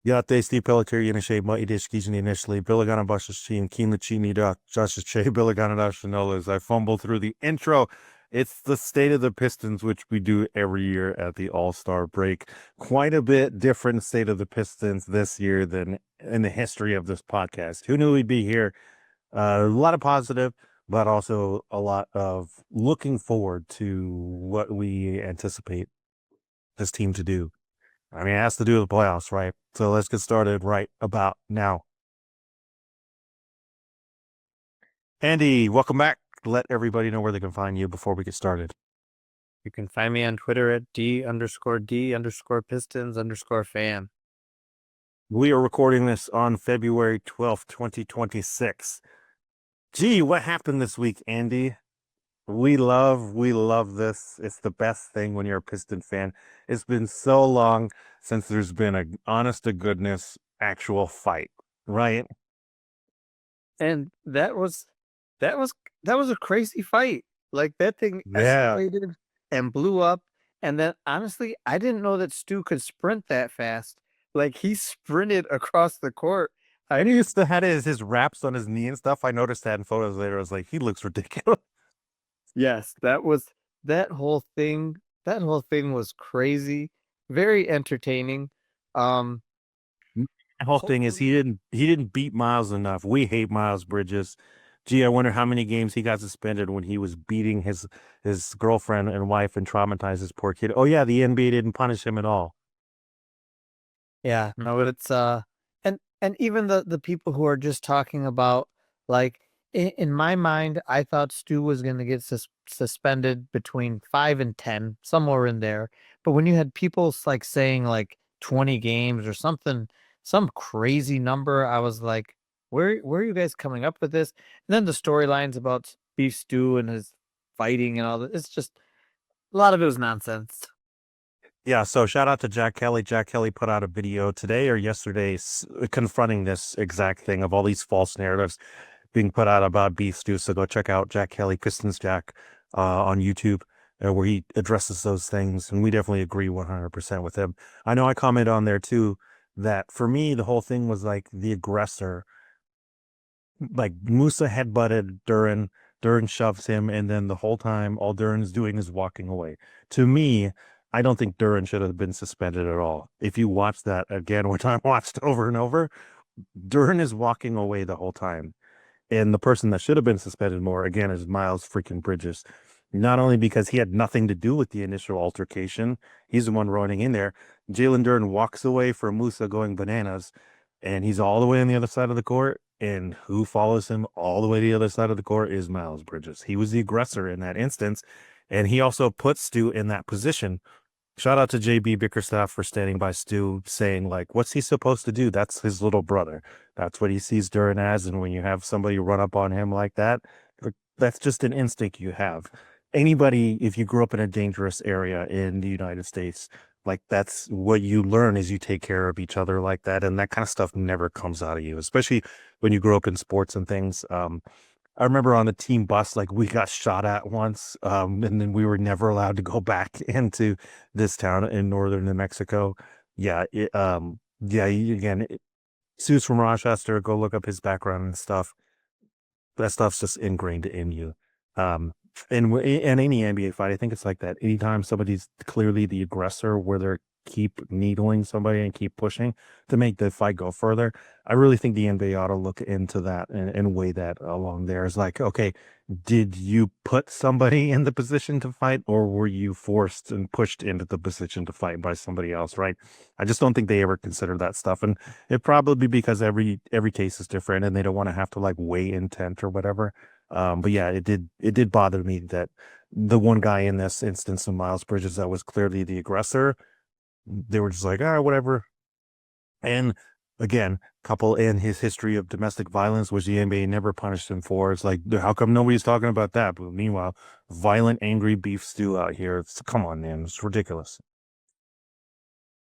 Ja, testi Pelletier in shape mighty dish kizini initially. Billigana Bush's chin, keen the chini duck, Josh's che, Billigana Dashanolas. I fumble through the intro. It's the state of the Pistons, which we do every year at the All-Star break. Quite a bit different state of the Pistons this year than in the history of this podcast. Who knew we'd be here? A lot of positive, but also a lot of looking forward to what we anticipate this team to do. I mean, it has to do with the playoffs, right? So let's get started right about now. Andy, welcome back. Let everybody know where they can find you before we get started. You can find me on Twitter at D_D_Pistons_fan. We are recording this on February 12th, 2026. Gee, what happened this week, Andy? We love this. It's the best thing when you're a Piston fan. It's been so long since there's been a honest to goodness actual fight, right? And that was a crazy fight. Like that thing Yeah. escalated and blew up. And then honestly, I didn't know that Stu could sprint that fast. Like he sprinted across the court. And he used to had his wraps on his knee and stuff. I noticed that in photos later. I was like, he looks ridiculous. Yes, that whole thing. That whole thing was crazy, very entertaining. Um, The whole thing is hopefully, he didn't beat Miles enough. We hate Miles Bridges. Gee, I wonder how many games he got suspended when he was beating his girlfriend and wife and traumatized his poor kid. Oh yeah, the NBA didn't punish him at all. yeah, no, it's and even the people who are just talking about like in my mind, I thought Stu was going to get suspended between 5 and 10, somewhere in there. But when you had people like saying like 20 games or something, some crazy number, I was like, where are you guys coming up with this? And then the storylines about Beef Stew and his fighting and all that, it's just a lot of it was nonsense. Yeah, so shout out to Jack Kelly. Jack Kelly put out a video today or yesterday confronting this exact thing of all these false narratives being put out about beef stew. So go check out Jack Kelly, Pistons Jack, on YouTube, where he addresses those things. And we definitely agree 100% with him. I know I commented on there too that for me, the whole thing was like the aggressor, like Musa headbutted Duran. Duran shoves him, and then the whole time, all Duran's doing is walking away. To me, I don't think Duran should have been suspended at all. If you watch that again, which I watched over and over, Duran is walking away the whole time. And the person that should have been suspended more, again, is Miles freaking Bridges. Not only because he had nothing to do with the initial altercation, he's the one running in there. Jalen Duran walks away for Musa going bananas, and he's all the way on the other side of the court. And who follows him all the way to the other side of the court is Miles Bridges. He was the aggressor in that instance, and he also put Stu in that position. Shout out to JB Bickerstaff for standing by Stu, saying, like, what's he supposed to do? That's his little brother. That's what he sees Duran as. And when you have somebody run up on him like that, that's just an instinct you have. Anybody, if you grew up in a dangerous area in the United States, like that's what you learn is you take care of each other like that. And that kind of stuff never comes out of you, especially when you grow up in sports and things. I remember on the team bus, like we got shot at once, and then we were never allowed to go back into this town in northern New Mexico. Yeah, again, Sue's from Rochester. Go look up his background and stuff. That stuff's just ingrained in you. Um, and any NBA fight, I think it's like that. Anytime somebody's clearly the aggressor, where they're keep needling somebody and keep pushing to make the fight go further, I really think the NBA ought to look into that and weigh that along there. It's like, okay, did you put somebody in the position to fight, or were you forced and pushed into the position to fight by somebody else? Right? I just don't think they ever consider that stuff, and it probably because every case is different, and they don't want to have to like weigh intent or whatever. But yeah, it did bother me that the one guy in this instance of Miles Bridges that was clearly the aggressor, they were just like, ah, whatever. And again, couple in his history of domestic violence, which the NBA never punished him for. It's like, how come nobody's talking about that? But meanwhile, violent, angry beef stew out here. Come on, man, it's ridiculous.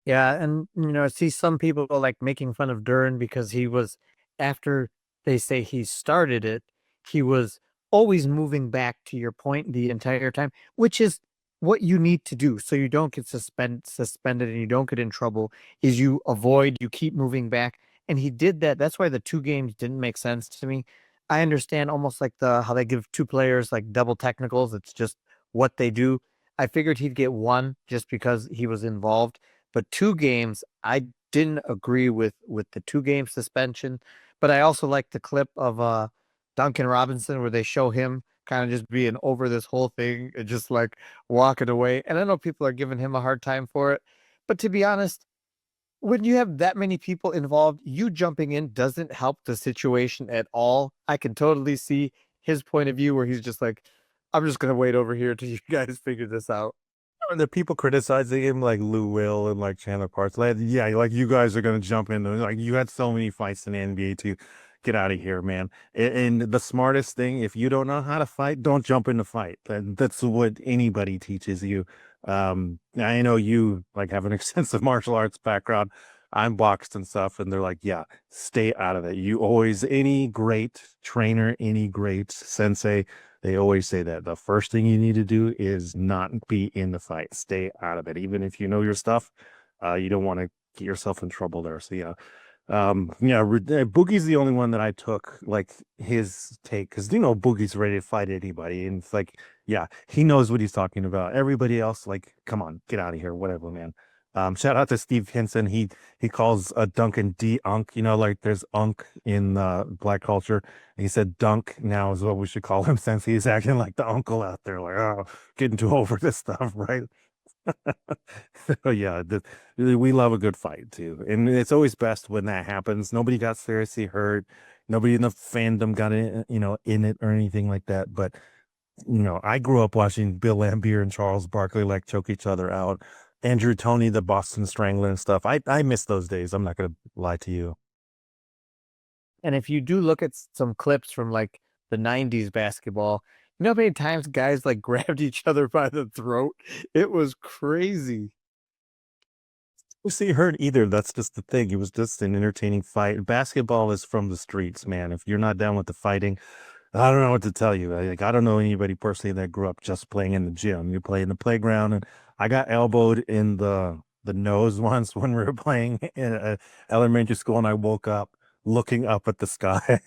Yeah, and I see some people like making fun of Duran because he was after they say he started it, he was always moving back to your point the entire time, which is what you need to do so you don't get suspended and you don't get in trouble is you avoid, you keep moving back. And he did that. That's why the two games didn't make sense to me. I understand almost like the how they give two players like double technicals. It's just what they do. I figured he'd get one just because he was involved, but two games, I didn't agree with the 2 game suspension. But I also like the clip of Duncan Robinson where they show him kind of just being over this whole thing and just like walking away. And I know people are giving him a hard time for it, but to be honest, when you have that many people involved, you jumping in doesn't help the situation at all. I can totally see his point of view where he's just like, I'm just gonna wait over here till you guys figure this out. Are the people criticizing him like Lou Will and like Chandler Parks? Like, yeah, like you guys are gonna jump in. Like you had so many fights in the NBA to get out of here, man. And the smartest thing, if you don't know how to fight, don't jump in the fight. That's what anybody teaches you. I know you like have an extensive martial arts background. I'm boxed and stuff, and they're like, yeah, stay out of it. You always, any great trainer, any great sensei, they always say that the first thing you need to do is not be in the fight. Stay out of it. Even if you know your stuff, you don't want to get yourself in trouble there. So yeah. Boogie's the only one that I took like his take because Boogie's ready to fight anybody, and it's like, yeah, he knows what he's talking about. Everybody else, like, come on, get out of here, whatever, man. Shout out to Steve Henson. He calls Duncan D Unk. Like there's Unk in black culture. He said Dunk now is what we should call him since he's acting like the uncle out there, like, oh, getting too over this stuff, right? So yeah, we love a good fight too, and it's always best when that happens. Nobody got seriously hurt. Nobody in the fandom got in it or anything like that. But I grew up watching Bill Laimbeer and Charles Barkley like choke each other out. Andrew Toney, the Boston Strangler and stuff. I miss those days. I'm not gonna lie to you. And if you do look at some clips from like the 90s basketball, you know how many times guys like grabbed each other by the throat? It was crazy. We see hurt either. That's just the thing. It was just an entertaining fight. Basketball is from the streets, man. If you're not down with the fighting, I don't know what to tell you. I don't know anybody personally that grew up just playing in the gym. You play in the playground, and I got elbowed in the nose once when we were playing in elementary school, and I woke up looking up at the sky.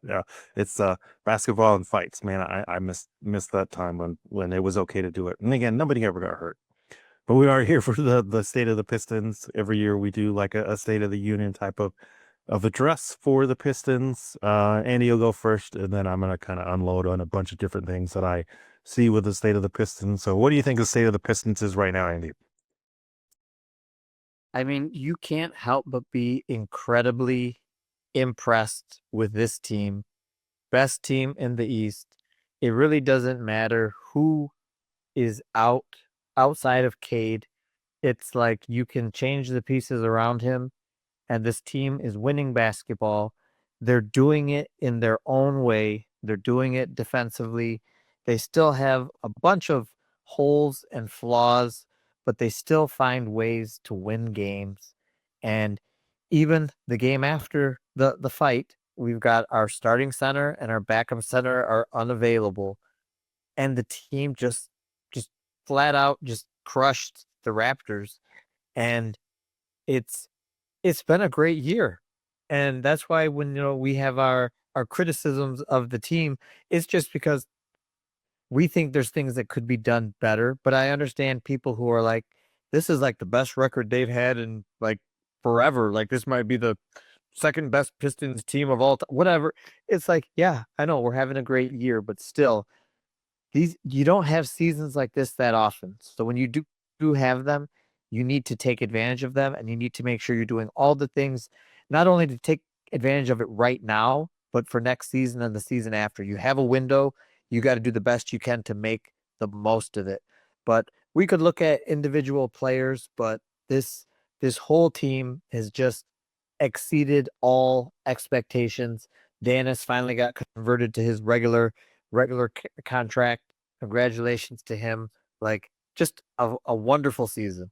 Yeah, it's basketball and fights, man. I miss that time when it was okay to do it. And again, nobody ever got hurt. But we are here for the state of the Pistons. Every year we do like a state of the union type of address for the Pistons. Andy will go first, and then I'm gonna kind of unload on a bunch of different things that I see with the state of the Pistons. So, what do you think the state of the Pistons is right now, Andy? I mean, you can't help but be incredibly impressed with this team. Best team in the East. It really doesn't matter who is outside of Cade. It's like you can change the pieces around him, and this team is winning basketball. They're doing it in their own way. They're doing it defensively. They still have a bunch of holes and flaws, but they still find ways to win games. And even the game after the fight, we've got our starting center and our backup center are unavailable, and the team just flat out just crushed the Raptors. And it's it's been a great year. And that's why when we have our criticisms of the team, it's just because we think there's things that could be done better. But I understand people who are like, this is like the best record they've had in like forever. Like this might be the second best Pistons team of all time. Whatever. It's like, yeah, I know we're having a great year, but still, these you don't have seasons like this that often. So when you do have them, you need to take advantage of them, and you need to make sure you're doing all the things not only to take advantage of it right now, but for next season and the season after. You have a window, you got to do the best you can to make the most of it. But we could look at individual players, but this whole team has just exceeded all expectations. Danis finally got converted to his regular contract. Congratulations to him. Like just a wonderful season.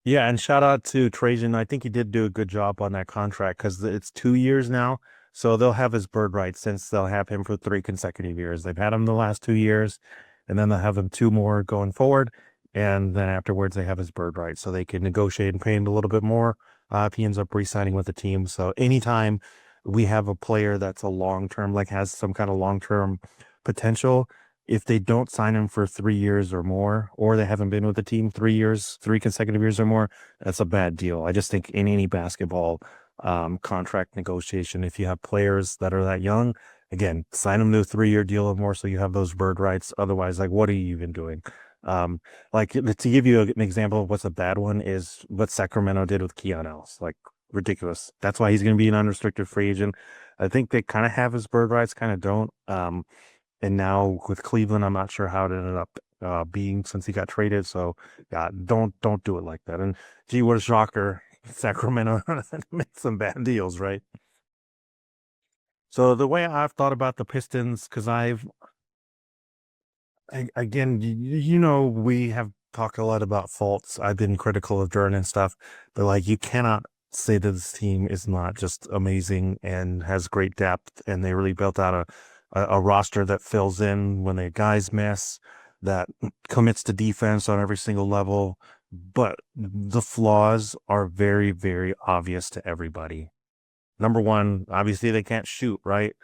Yeah, and shout out to Trajan. I think he did do a good job on that contract because it's 2 years now. So they'll have his bird right since they'll have him for 3 consecutive years. They've had him the last 2 years. and then they'll have him 2 more going forward, and then afterwards they have his bird right, so they can negotiate and pay him a little bit more if he ends up re-signing with the team. So anytime we have a player that's a long term, like has some kind of long term potential, if they don't sign him for 3 years or more, or they haven't been with the team 3 years, 3 consecutive years or more, that's a bad deal. I just think in any basketball contract negotiation, if you have players that are that young, again, sign them to a 3 year deal or more so you have those bird rights. Otherwise, like, what are you even doing? Like to give you an example of what's a bad one is what Sacramento did with Keon Ellis. Like ridiculous. That's why he's going to be an unrestricted free agent. I think they kind of have his bird rights, kind of don't. And now with Cleveland, I'm not sure how it ended up being since he got traded. So yeah, don't do it like that. And gee, what a shocker! Sacramento made some bad deals, right? So the way I've thought about the Pistons, because again, we have talked a lot about faults. I've been critical of Jordan and stuff, but like you cannot say that this team is not just amazing and has great depth, and they really built out a roster that fills in when the guys miss, that commits to defense on every single level. But the flaws are very, very obvious to everybody. Number one, obviously they can't shoot, right?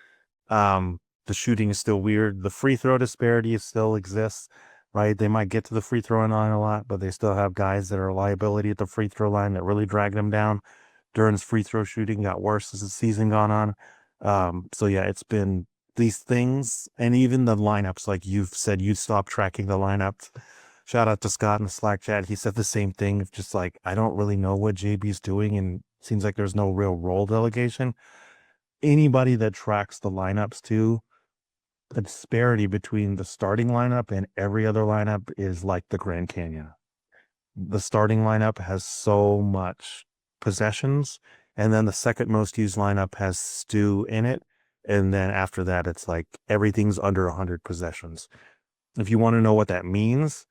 The shooting is still weird. The free throw disparity still exists, right? They might get to the free throw line a lot, but they still have guys that are a liability at the free throw line that really drag them down. Duran's free throw shooting got worse as the season gone on. So yeah, it's been these things, and even the lineups, like you've said, you stopped tracking the lineups. Shout out to Scott in the Slack chat. He said the same thing. Just like, I don't really know what JB's doing, and seems like there's no real role delegation. Anybody that tracks the lineups too, the disparity between the starting lineup and every other lineup is like the Grand Canyon. The starting lineup has so much possessions, and then the second most used lineup has Stu in it. And then after that, it's like everything's under 100 possessions. If you want to know what that means,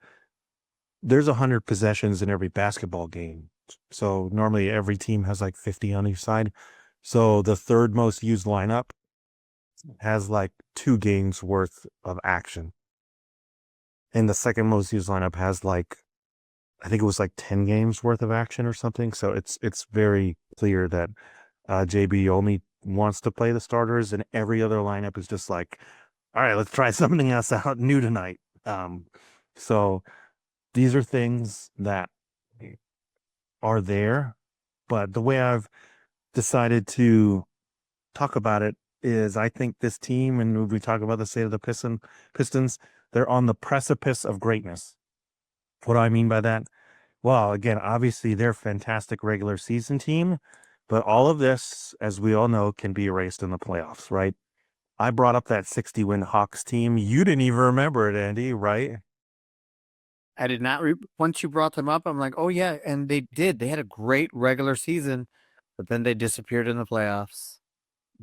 there's 100 possessions in every basketball game. So normally every team has like 50 on each side. So the third most used lineup has like 2 games worth of action. And the second most used lineup has like, I think it was like 10 games worth of action or something. So it's very clear that JB only wants to play the starters, and every other lineup is just like, all right, let's try something else out new tonight. So these are things that are there, but the way I've decided to talk about it is I think this team, and when we talk about the state of the Pistons, they're on the precipice of greatness. What do I mean by that? Well, again, obviously they're a fantastic regular season team, but all of this, as we all know, can be erased in the playoffs, right? I brought up that 60-win Hawks team. You didn't even remember it, Andy, right? I did not. Once you brought them up, I'm like, oh yeah, and they did. They had a great regular season, but then they disappeared in the playoffs.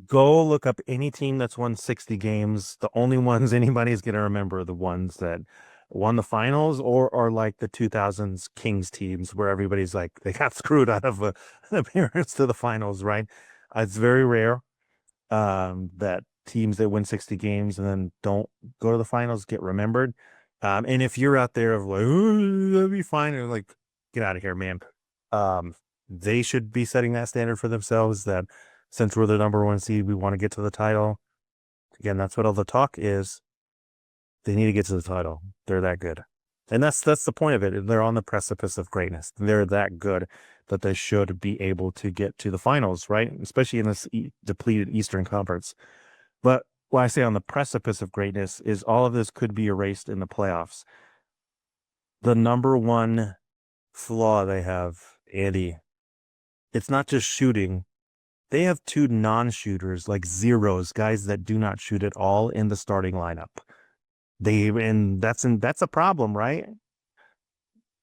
Go look up any team that's won 60 games. The only ones anybody's going to remember are the ones that won the finals or are like the 2000s Kings teams where everybody's like, they got screwed out of an appearance to the finals, right? It's very rare that teams that win 60 games and then don't go to the finals get remembered. And if you're out there of like, oh, that'll be fine, and like, get out of here, man. They should be setting that standard for themselves that since we're the number one seed, we want to get to the title. Again, that's what all the talk is. They need to get to the title. They're that good. And that's the point of it. They're on the precipice of greatness. They're that good that they should be able to get to the finals, right? Especially in this depleted Eastern Conference. But what I say on the precipice of greatness is all of this could be erased in the playoffs. The number one flaw they have, Andy, it's not just shooting. They have 2 non-shooters, like zeros, guys that do not shoot at all in the starting lineup. That's a problem, right?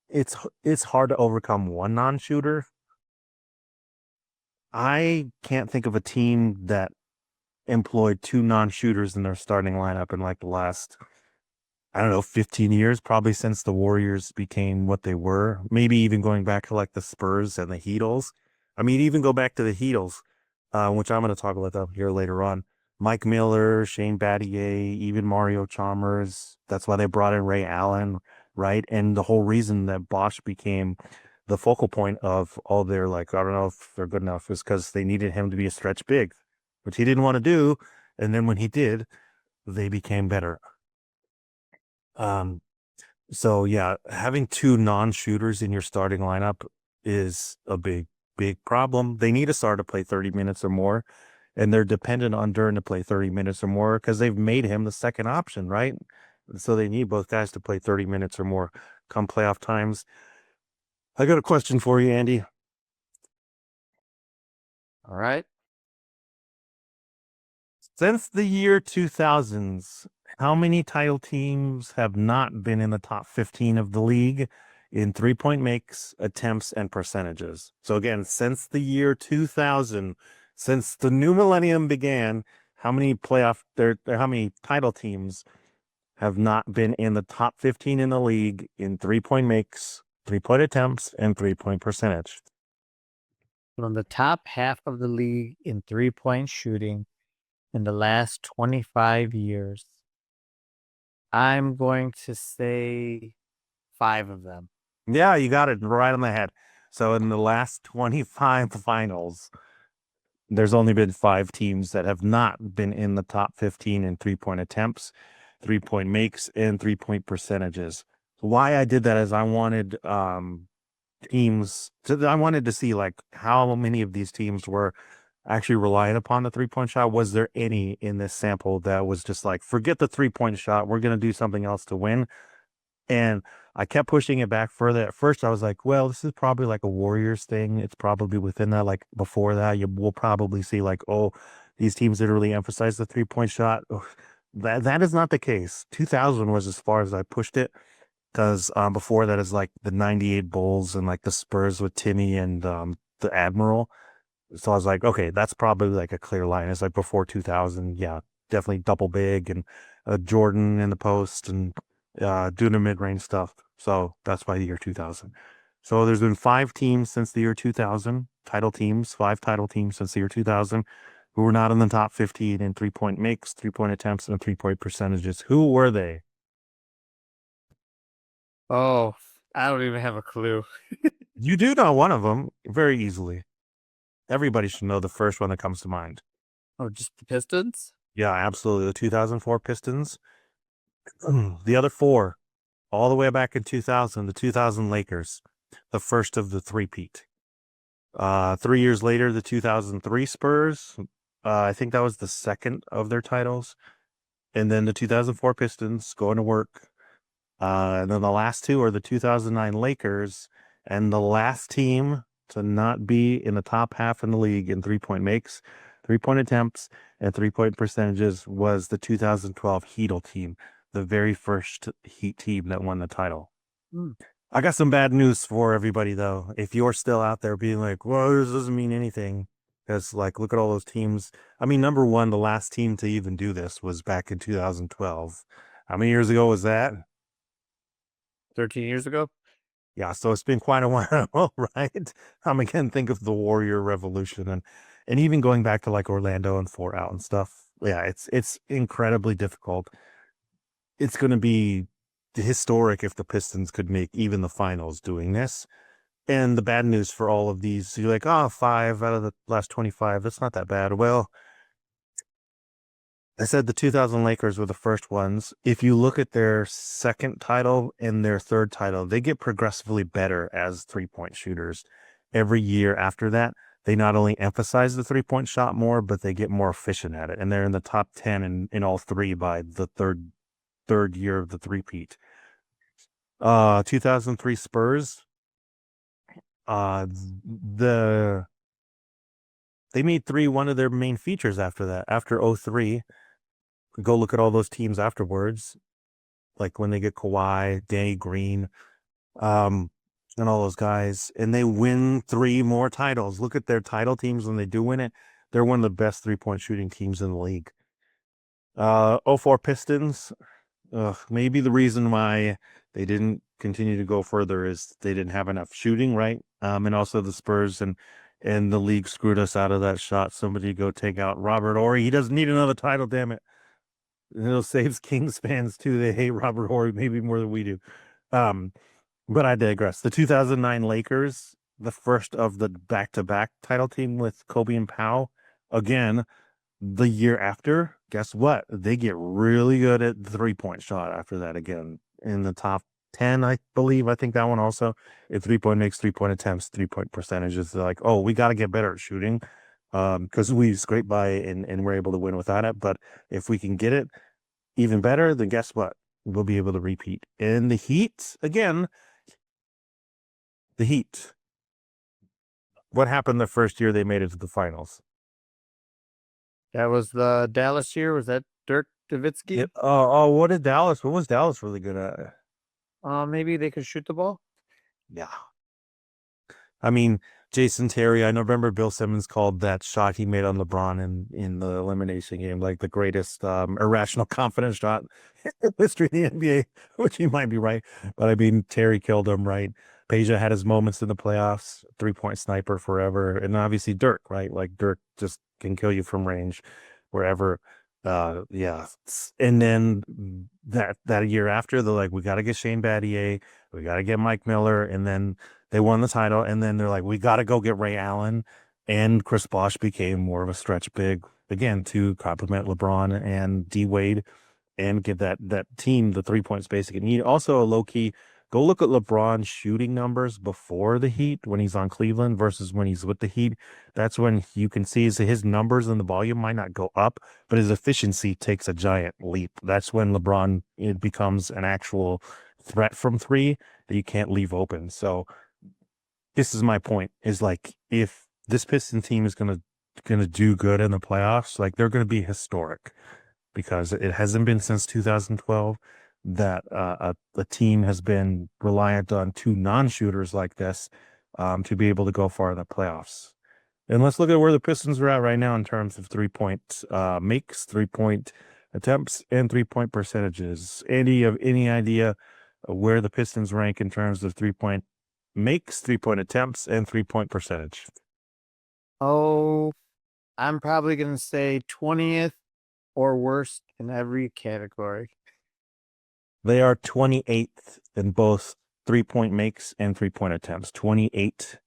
It's hard to overcome one non-shooter. I can't think of a team that employed 2 non-shooters in their starting lineup in like the last, I don't know, 15 years, probably since the Warriors became what they were. Maybe even going back to like the Spurs and the Heatles. I mean, even go back to the Heatles, which I'm going to talk about that here later on. Mike Miller, Shane Battier, even Mario Chalmers. That's why they brought in Ray Allen, right? And the whole reason that Bosch became the focal point of all their, like, I don't know if they're good enough, is because they needed him to be a stretch big, which he didn't want to do. And then when he did, they became better. Um, so yeah, having two non-shooters in your starting lineup is a big problem. They need a star to play 30 minutes or more, and they're dependent on Duran to play 30 minutes or more because they've made him the second option, right? So they need both guys to play 30 minutes or more come playoff times. I got a question for you, Andy. All right. Since the year 2000s, how many title teams have not been in the top 15 of the league in 3-point makes, attempts, and percentages? So again, since the year 2000, since the new millennium began, how many how many title teams have not been in the top 15 in the league in 3-point makes, 3-point attempts, and 3-point percentage? From the top half of the league in 3-point shooting in the last 25 years, I'm going to say 5 of them. Yeah, you got it right on the head. So in the last 25 finals, there's only been 5 teams that have not been in the top 15 in 3-point attempts, 3-point makes, and 3-point percentages. Why I did that is I wanted I wanted to see like how many of these teams were actually relying upon the 3-point shot. Was there any in this sample that was just like, forget the 3-point shot, we're going to do something else to win? And I kept pushing it back further. At first, I was like, well, this is probably like a Warriors thing. It's probably within that. Like before that, you will probably see like, oh, these teams that really emphasize the 3-point shot. Ugh, that is not the case. 2000 was as far as I pushed it, because before that is like the 98 Bulls and like the Spurs with Timmy and the Admiral. So I was like, okay, that's probably like a clear line. It's like before 2000. Yeah, definitely double big and Jordan in the post and doing the mid-range stuff. So that's by the year 2000. So there's been 5 teams since the year 2000, title teams, 5 title teams since the year 2000, who were not in the top 15 in 3-point makes, 3-point attempts, and 3-point percentages. Who were they? Oh, I don't even have a clue. You do know one of them very easily. Everybody should know the first one that comes to mind. Oh, just the Pistons? Yeah, absolutely. The 2004 Pistons. The other 4, all the way back in 2000, the 2000 Lakers, the first of the three-peat. 3 years later, the 2003 Spurs. I think that was the second of their titles. And then the 2004 Pistons going to work. And then the last 2 are the 2009 Lakers. And the last team to not be in the top half in the league in 3-point makes, 3-point attempts, and 3-point percentages was the 2012 Heat team, the very first Heat team that won the title. Hmm. I got some bad news for everybody, though. If you're still out there being like, well, this doesn't mean anything, because, like, look at all those teams. I mean, number one, the last team to even do this was back in 2012. How many years ago was that? 13 years ago? Yeah, so it's been quite a while, right? Again, think of the Warrior Revolution and even going back to like Orlando and 4 Out and stuff. Yeah, it's incredibly difficult. It's going to be historic if the Pistons could make even the finals doing this. And the bad news for all of these, you're like, oh, 5 out of the last 25. That's not that bad. Well, I said the 2000 Lakers were the first ones. If you look at their second title and their third title, they get progressively better as 3-point shooters. Every year after that, they not only emphasize the 3-point shot more, but they get more efficient at it. And they're in the top 10 in all 3 by the third year of the three-peat. 2003 Spurs, the they made 3 one of their main features after that. After 03, go look at all those teams afterwards, like when they get Kawhi, Danny Green, and all those guys, and they win 3 more titles. Look at their title teams when they do win it. They're one of the best 3-point shooting teams in the league. 04 Pistons, maybe the reason why they didn't continue to go further is they didn't have enough shooting, right? And also the Spurs and and the league screwed us out of that shot. Somebody go take out Robert Horry. He doesn't need another title, damn it. It'll save Kings fans too. They hate Robert Horry maybe more than we do. Um, but I digress. The 2009 Lakers, the first of the back-to-back title team with Kobe and Powell, again, the year after, guess what? They get really good at the three-point shot after that again. In the top 10, I believe. I think that one also. If three-point makes, three-point attempts, three-point percentages, they're like, oh, we got to get better at shooting. Because we scrape by and we're able to win without it. But if we can get it even better, then guess what? We'll be able to repeat. And the Heat, again, the Heat. What happened the first year they made it to the finals? That was the Dallas year. Was that Dirk Nowitzki? Yep. Oh, what did Dallas? What was Dallas really good at? Maybe they could shoot the ball. Yeah. I mean, Jason Terry, I remember Bill Simmons called that shot he made on LeBron in the elimination game like the greatest irrational confidence shot in history of the NBA, which he might be right. But I mean, Terry killed him, right? Peja had his moments in the playoffs, 3-point sniper forever. And obviously Dirk, right? Like Dirk just can kill you from range wherever. Yeah. And then that year after, they're like, we got to get Shane Battier, we got to get Mike Miller, and then they won the title, and then they're like, we got to go get Ray Allen, and Chris Bosh became more of a stretch big again to complement LeBron and D Wade and give that team the 3 point space again. He also a low key go look at LeBron's shooting numbers before the Heat when he's on Cleveland versus when he's with the Heat. That's when you can see his numbers and the volume might not go up, but his efficiency takes a giant leap. That's when LeBron it becomes an actual threat from three that you can't leave open. So this is my point is like if this Piston team is gonna do good in the playoffs, like they're gonna be historic because it hasn't been since 2012 that a team has been reliant on two non-shooters like this to be able to go far in the playoffs. And let's look at where the Pistons are at right now in terms of 3-point makes, 3-point attempts, and 3-point percentages. Andy, you have any idea where the Pistons rank in terms of 3-point makes, 3-point attempts, and 3-point percentage? Oh, I'm probably going to say 20th or worse in every category. They are 28th in both 3-point makes and 3-point attempts. 28th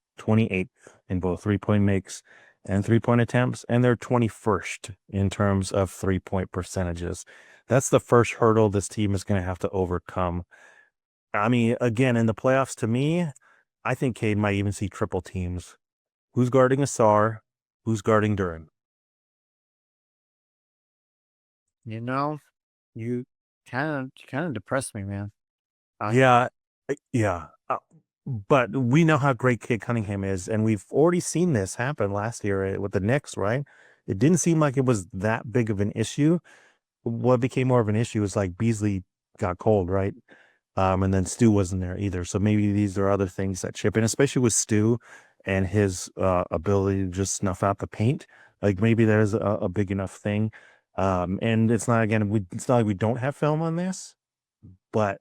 in both 3-point makes and 3-point attempts, and they're 21st in terms of 3-point percentages. That's the first hurdle this team is going to have to overcome. I mean, again, in the playoffs, to me, I think Cade might even see triple teams. Who's guarding Asar? Who's guarding Duran? You know, you kind of depressed me, man. Yeah, yeah. But we know how great Kid Cunningham is, and we've already seen this happen last year with the Knicks, right? It didn't seem like it was that big of an issue. What became more of an issue is like Beasley got cold, right? And then Stu wasn't there either. So maybe these are other things that chip in, especially with Stu and his ability to just snuff out the paint. Like maybe there's a big enough thing. And it's not it's not like we don't have film on this, but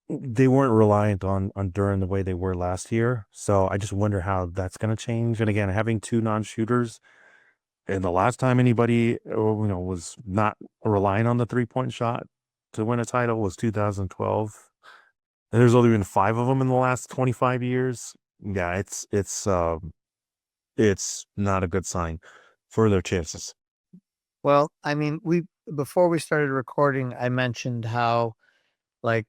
they weren't reliant on Duran the way they were last year. So I just wonder how that's going to change. And again, having two non-shooters, and the last time anybody was not relying on the 3-point shot to win a title was 2012. And there's only been 5 of them in the last 25 years. Yeah, it's not a good sign for their chances. Well, I mean, before we started recording, I mentioned how like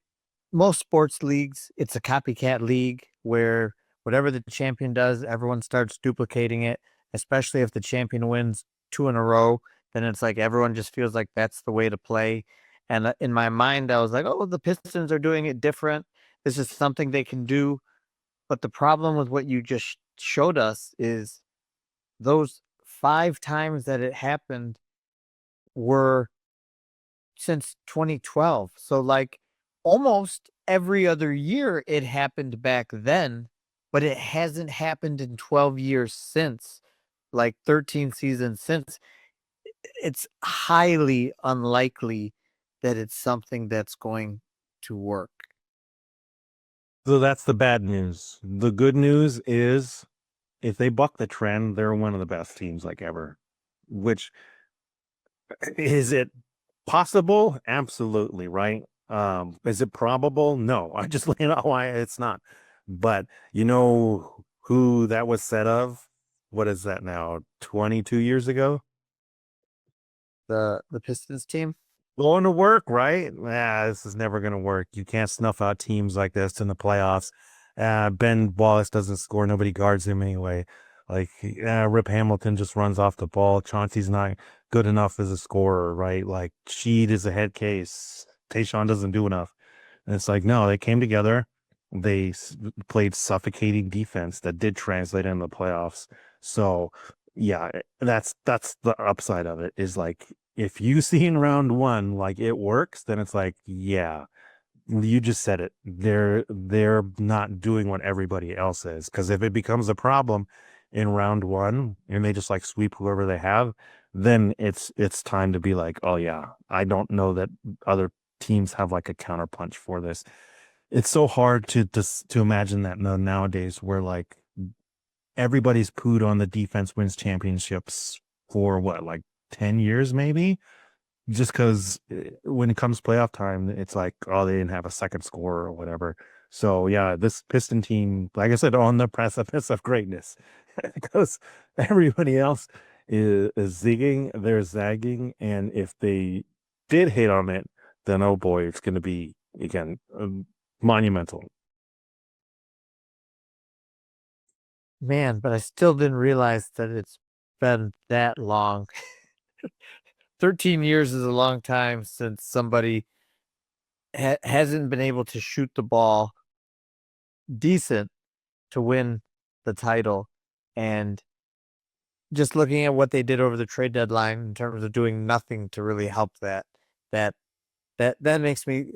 most sports leagues, it's a copycat league where whatever the champion does, everyone starts duplicating it, especially if the champion wins 2 in a row, then it's like everyone just feels like that's the way to play. And in my mind, I was like, oh, the Pistons are doing it different. This is something they can do. But the problem with what you just showed us is those 5 times that it happened were since 2012. So like almost every other year it happened back then, but it hasn't happened in 12 years since, like 13 seasons since. It's highly unlikely that it's something that's going to work. So that's the bad news. The good news is if they buck the trend, they're one of the best teams like ever. Which is it possible? Absolutely, right? Is it probable? No. I just laid out why it's not. But you know who that was said of? What is that now? 22 years ago? The Pistons team. Going to work, right? This is never going to work. You can't snuff out teams like this in the playoffs. Ben Wallace doesn't score. Nobody guards him anyway. Like, Rip Hamilton just runs off the ball. Chauncey's not good enough as a scorer, right? Like, Sheed is a head case. Tayshaun doesn't do enough. And it's like, no, they came together. They played suffocating defense that did translate in the playoffs. So, yeah, that's the upside of it is like if you see in round one like it works, then it's like, yeah, you just said it. They're not doing what everybody else is. Because if it becomes a problem in round one and they just like sweep whoever they have, then it's time to be like, oh yeah, I don't know that other teams have like a counterpunch for this. It's so hard to imagine that nowadays where like everybody's pooed on the defense wins championships for what, like 10 years maybe? Just because when it comes playoff time, it's like, oh, they didn't have a second scorer or whatever. So yeah, this Piston team, like I said, on the precipice of greatness, because everybody else is zigging, they're zagging, and if they did hate on it, then oh boy, it's going to be again monumental. Man, but I still didn't realize that it's been that long. 13 years is a long time since somebody hasn't been able to shoot the ball decent to win the title. And just looking at what they did over the trade deadline in terms of doing nothing to really help that that makes me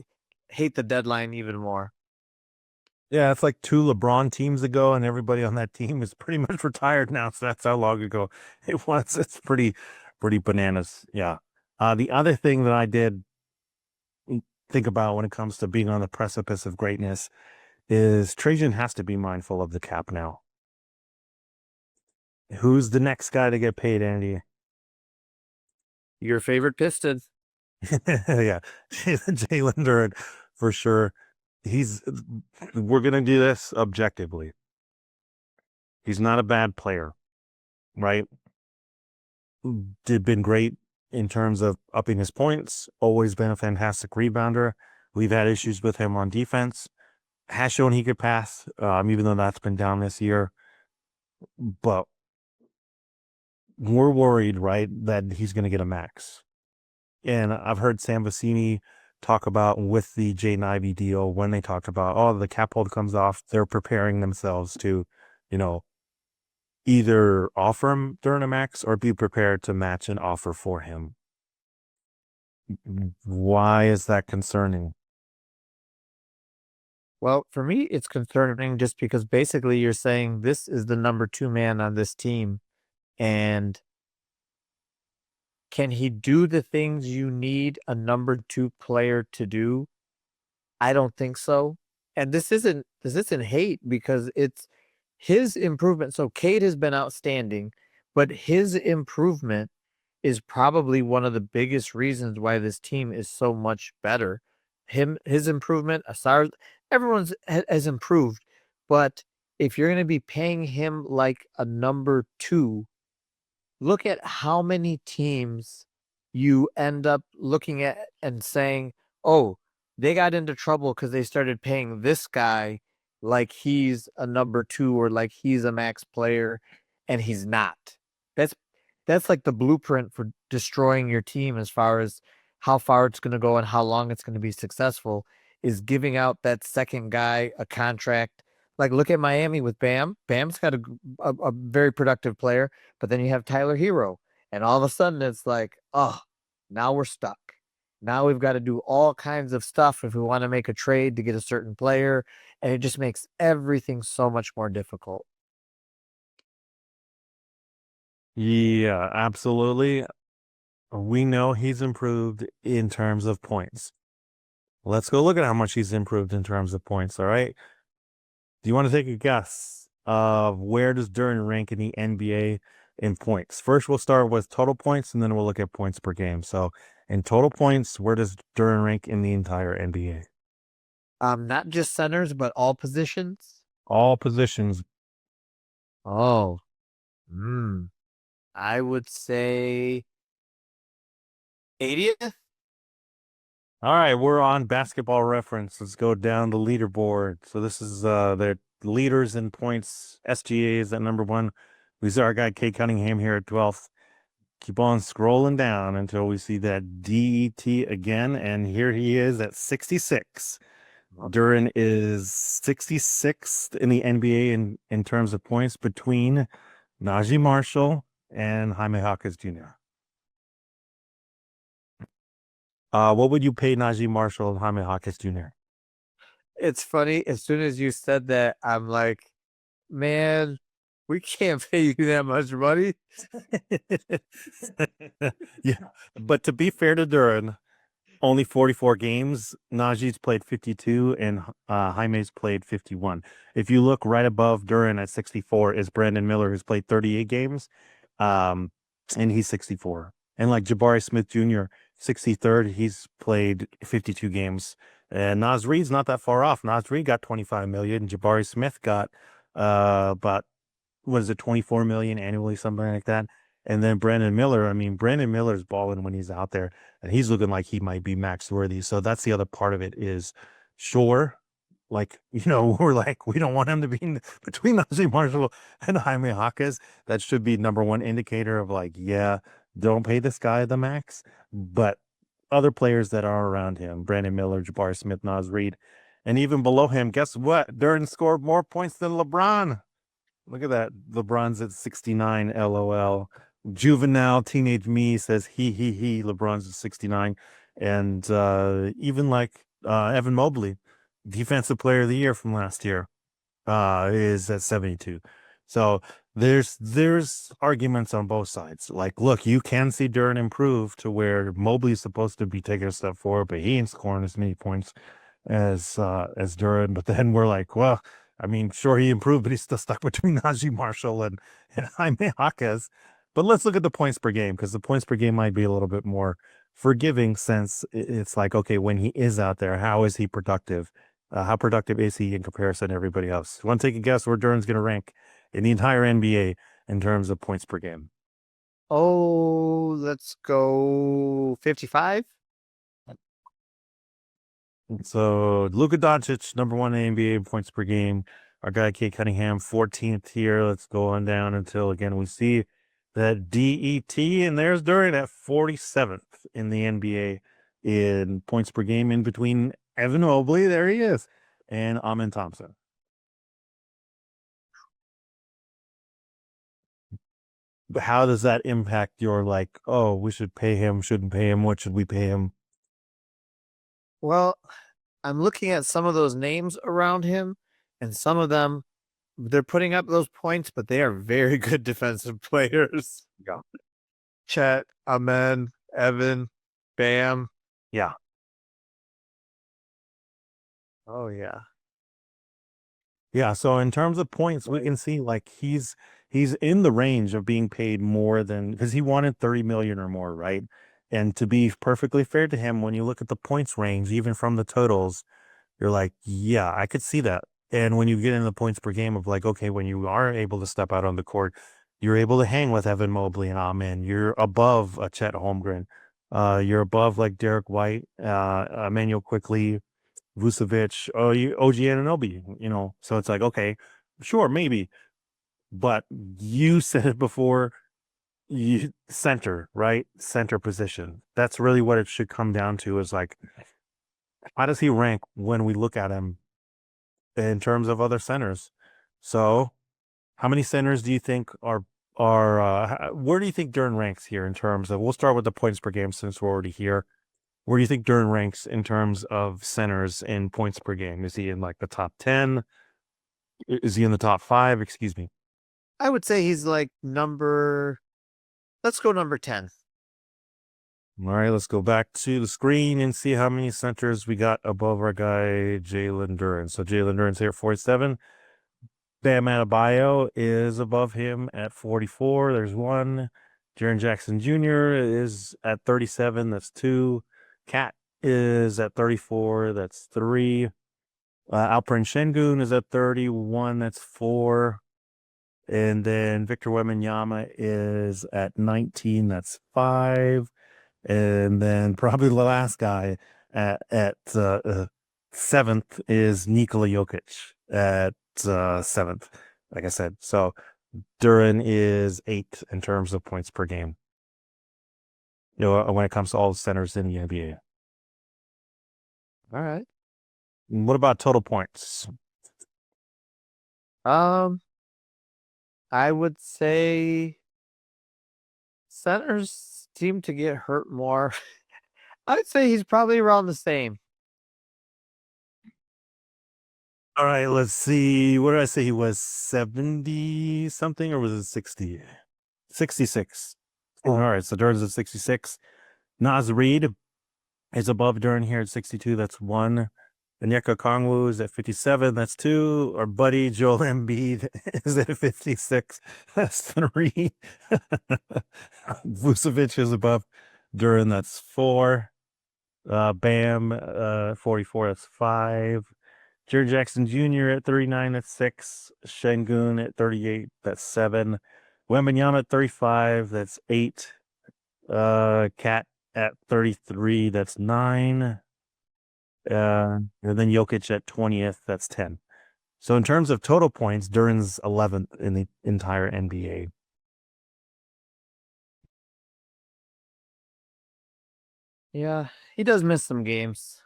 hate the deadline even more. Yeah, it's like two LeBron teams ago, and everybody on that team is pretty much retired now. So that's how long ago it was. It's pretty bananas. Yeah. The other thing that I did think about when it comes to being on the precipice of greatness is Trajan has to be mindful of the cap now. Who's the next guy to get paid, Andy? Your favorite Pistons. Yeah, Jalen Duren for sure. He's we're gonna do this objectively. He's not a bad player, right? Did been great in terms of upping his points, always been a fantastic rebounder. We've had issues with him on defense. Has shown he could pass, even though that's been down this year. But we're worried, right, that he's going to get a max. And I've heard Sam Vecini talk about with the Jaden Ivey deal when they talked about, oh, the cap hold comes off, they're preparing themselves to, you know, either offer him during a max or be prepared to match an offer for him. Why is that concerning? Well, for me, it's concerning just because basically you're saying this is the number two man on this team. And can he do the things you need a number two player to do? I don't think so. And this isn't hate because it's his improvement. So Cade has been outstanding, but his improvement is probably one of the biggest reasons why this team is so much better. His improvement, Asar, everyone's has improved, but if you're going to be paying him like a number two, look at how many teams you end up looking at and saying, oh, they got into trouble because they started paying this guy like he's a number two or like he's a max player, and he's not. That's that's like the blueprint for destroying your team as far as how far it's going to go and how long it's going to be successful is giving out that second guy a contract. Like look at Miami with Bam. Bam's got a very productive player, but then you have Tyler Hero, and all of a sudden it's like, oh, now we're stuck. Now we've got to do all kinds of stuff if we want to make a trade to get a certain player, and it just makes everything so much more difficult. Yeah, absolutely. We know he's improved in terms of points. Let's go look at how much he's improved in terms of points. All right. Do you want to take a guess Where does Duren rank in the NBA in points? First, we'll start with total points, and then we'll look at points per game. So, in total points, where does Duren rank in the entire NBA? Not just centers, but all positions. All positions. Oh, I would say 80th. All right, we're on Basketball Reference. Let's go down the leaderboard. So this is the leaders in points. SGA is at number one. We see our guy Kate Cunningham here at 12th. Keep on scrolling down until we see that DET again, and here he is at 66. Duren is 66th in the NBA in terms of points between Najee Marshall and Jaime Jaquez Jr. What would you pay Najee Marshall and Jaime Jaquez Jr.? It's funny. As soon as you said that, I'm like, man, we can't pay you that much money. Yeah, but to be fair to Duren, only 44 games. Najee's played 52 and Jaime's played 51. If you look right above Duren at 64 is Brandon Miller, who's played 38 games, and he's 64. And like Jabari Smith Jr., 63rd, he's played 52 games. And Naz Reid's not that far off. Naz Reid got 25 million. Jabari Smith got about, what is it, 24 million annually, something like that. And then Brandon Miller, I mean, Brandon Miller's balling when he's out there, and he's looking like he might be max worthy. So that's the other part of it is, sure, like, we're like, we don't want him to be between Najee Marshall and Jaime Jaquez. That should be number one indicator of like, yeah, don't pay this guy the max. But other players that are around him, Brandon Miller, Jabari Smith, Naz Reid, and even below him, guess what? Duren scored more points than LeBron. Look at that. LeBron's at 69, LOL. Juvenile Teenage Me says he. LeBron's at 69. And even like Evan Mobley, Defensive Player of the Year from last year, is at 72. So there's arguments on both sides. Like, look, you can see Duren improve to where Mobley's supposed to be taking a step forward, but he ain't scoring as many points as Duren. But then we're like, well, I mean, sure, he improved, but he's still stuck between Najee Marshall and Jaime Jaquez. But let's look at the points per game, because the points per game might be a little bit more forgiving, since it's like, okay, when he is out there, how is he productive? How productive is he in comparison to everybody else? Want to take a guess where Duren's going to rank in the entire NBA in terms of points per game? Oh, let's go 55. So Luka Doncic, number one in the NBA in points per game. Our guy Kate Cunningham, 14th here. Let's go on down until again we see that DET, and there's Duren at 47th in the NBA in points per game, in between Evan Mobley, there he is, and Amin Thompson. But how does that impact your like, oh, we should pay him, shouldn't pay him, what should we pay him? Well, I'm looking at some of those names around him, and some of them, they're putting up those points, but they are very good defensive players. Yeah. Chet, Amen, Evan, Bam. Yeah. Oh, yeah. Yeah, so in terms of points, we can see like he's in the range of being paid more than, because he wanted 30 million or more, right? And to be perfectly fair to him, when you look at the points range, even from the totals, you're like, yeah, I could see that. And when you get in the points per game of like, okay, when you are able to step out on the court, you're able to hang with Evan Mobley and Amen. You're above a Chet Holmgren. You're above like Derek White, Emmanuel Quickly, Vucevic, OG Anunoby, So it's like, okay, sure, maybe. But you said it before, center, right? Center position. That's really what it should come down to, is like, how does he rank when we look at him in terms of other centers? So how many centers do you think where do you think Duren ranks here in terms of, we'll start with the points per game since we're already here. Where do you think Duren ranks in terms of centers in points per game? Is he in like the top 10? Is he in the top 5? Excuse me. I would say he's like let's go number 10. All right, let's go back to the screen and see how many centers we got above our guy, Jalen Duren. So Jalen Duren's here at 47. Bam Adebayo is above him at 44. There's one. Jaren Jackson Jr. is at 37. That's two. Cat is at 34. That's three. Alperen Şengün is at 31. That's four. And then Victor Wembanyama is at 19. That's five. And then probably the last guy at seventh is Nikola Jokic at seventh. Like I said, so Duran is eighth in terms of points per game. When it comes to all the centers in the NBA. All right. What about total points? I would say centers seem to get hurt more. I'd say he's probably around the same. All right, let's see. What did I say? He was 70 something, or was it 60? 66. All right, so Duran's at 66. Naz Reid is above Duran here at 62. That's one. Onyeka Okongwu is at 57. That's two. Our buddy Joel Embiid is at 56. That's three. Vucevic is above Duran. That's four. Bam, 44. That's five. Jaren Jackson Jr. at 39. That's six. Şengün at 38. That's seven. Wembanyama at 35. That's eight. Cat at 33. That's nine. And then Jokic at 20th. That's 10. So in terms of total points, Duran's 11th in the entire NBA. Yeah, he does miss some games.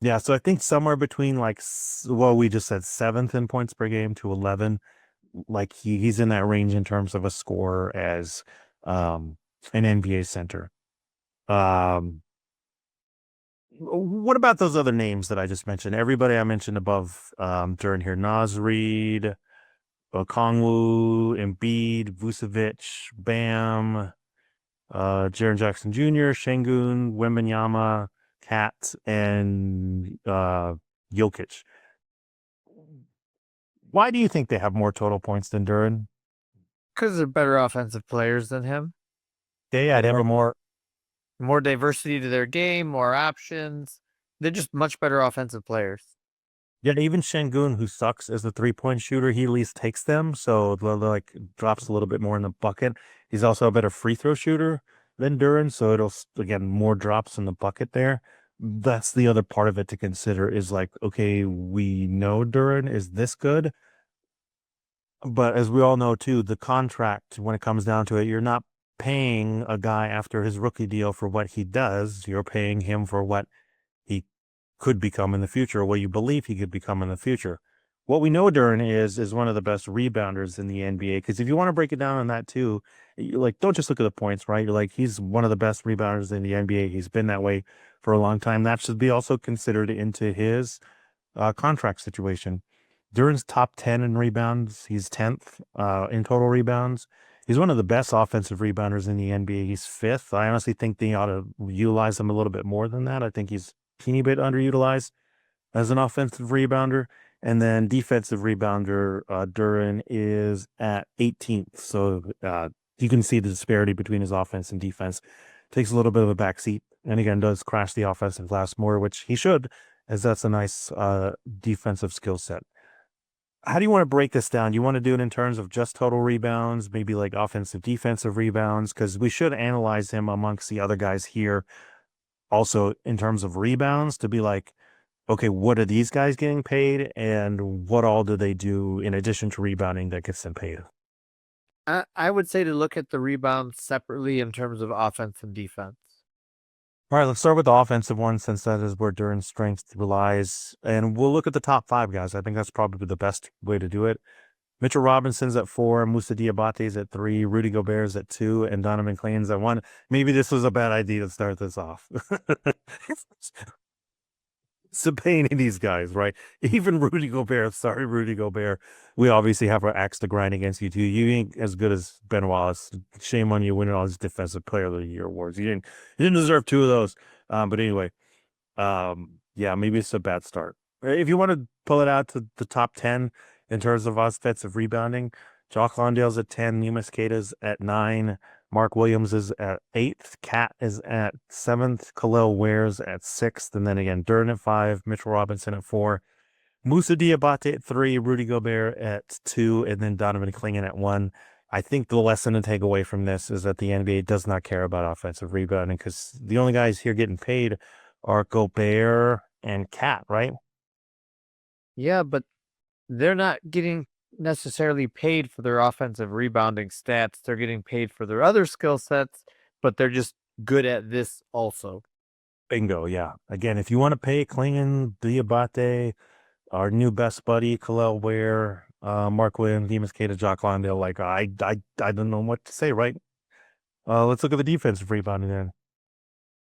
Yeah, so I think somewhere between we just said seventh in points per game to 11. Like he's in that range in terms of a score as an NBA center. What about those other names that I just mentioned? Everybody I mentioned above during here: Naz Reid, Okongwu, Embiid, Vucevic, Bam, Jaren Jackson Jr., Şengün, Wembanyama, Cat, and Jokic. Why do you think they have more total points than Duran? Because they're better offensive players than him. Yeah, they have a more diversity to their game, more options. They're just much better offensive players. Yeah, even Şengün, who sucks as a 3-point shooter, he at least takes them, so like drops a little bit more in the bucket. He's also a better free throw shooter than Duran, so it'll again more drops in the bucket there. That's the other part of it to consider is like, okay, we know Duran is this good, but as we all know too, the contract, when it comes down to it, you're not paying a guy after his rookie deal for what he does. You're paying him for what he could become in the future, what you believe he could become in the future. What we know Duran is one of the best rebounders in the NBA. Because if you want to break it down on that too, you like don't just look at the points, right? You're like he's one of the best rebounders in the NBA. He's been that way for a long time. That should be also considered into his contract situation. Duran's top 10 in rebounds. He's 10th in total rebounds. He's one of the best offensive rebounders in the NBA. He's fifth. I honestly think they ought to utilize him a little bit more than that. I think he's a teeny bit underutilized as an offensive rebounder. And then defensive rebounder, Duran is at 18th. So you can see the disparity between his offense and defense. Takes a little bit of a backseat. And again, does crash the offensive glass more, which he should, as that's a nice defensive skill set. How do you want to break this down? Do you want to do it in terms of just total rebounds, maybe like offensive, defensive rebounds? Because we should analyze him amongst the other guys here also in terms of rebounds to be like, okay, what are these guys getting paid? And what all do they do in addition to rebounding that gets them paid? I would say to look at the rebounds separately in terms of offense and defense. All right, let's start with the offensive one since that is where Duran's strength relies. And we'll look at the top five guys. I think that's probably the best way to do it. Mitchell Robinson's at 4, Moussa Diabate's at 3, Rudy Gobert's at 2, and Donovan Clayton's at 1. Maybe this was a bad idea to start this off. So paying these guys, right? Even Rudy Gobert, sorry, Rudy Gobert. We obviously have our axe to grind against you too. You ain't as good as Ben Wallace. Shame on you winning all these Defensive Player of the Year awards. You didn't deserve 2 of those. But anyway, yeah, maybe it's a bad start. If you want to pull it out to the top 10, in terms of offensive rebounding. Jock Londale's at 10, Mosqueda's at 9, Mark Williams is at 8th, Cat is at 7th, Khalil Ware's at 6th, and then again, Duren at 5, Mitchell Robinson at 4, Musa Diabate at 3, Rudy Gobert at 2, and then Donovan Clingan at 1. I think the lesson to take away from this is that the NBA does not care about offensive rebounding because the only guys here getting paid are Gobert and Cat, right? Yeah, but they're not getting necessarily paid for their offensive rebounding stats. They're getting paid for their other skill sets, but they're just good at this also. Bingo, yeah. Again, if you want to pay Clingan, Diabate, our new best buddy, Khalil Ware, Mark Williams, Demas Kata, Jock Londale, like I don't know what to say, right? Let's look at the defensive rebounding then.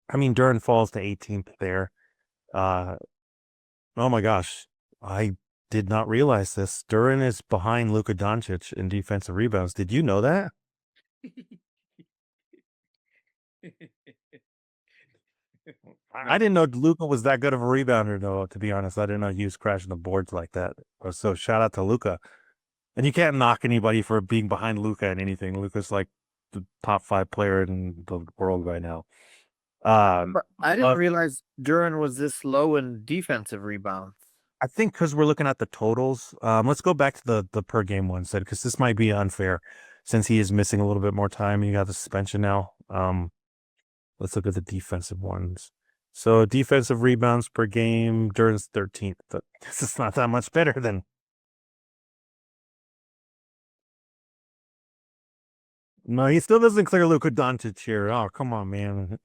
I mean, Duren falls to 18th there. Oh my gosh. I did not realize this. Duren is behind Luka Doncic in defensive rebounds. Did you know that? I didn't know Luka was that good of a rebounder, though, to be honest. I didn't know he was crashing the boards like that. So shout out to Luka. And you can't knock anybody for being behind Luka in anything. Luka's like the top 5 player in the world right now. I didn't realize Duren was this low in defensive rebounds. I think because we're looking at the totals. Let's go back to the per game one said because this might be unfair since he is missing a little bit more time. You got the suspension now. Let's look at the defensive ones. So defensive rebounds per game, Duren's 13th. But this is not that much better than. No, he still doesn't clear Luka Doncic here. Oh, come on, man.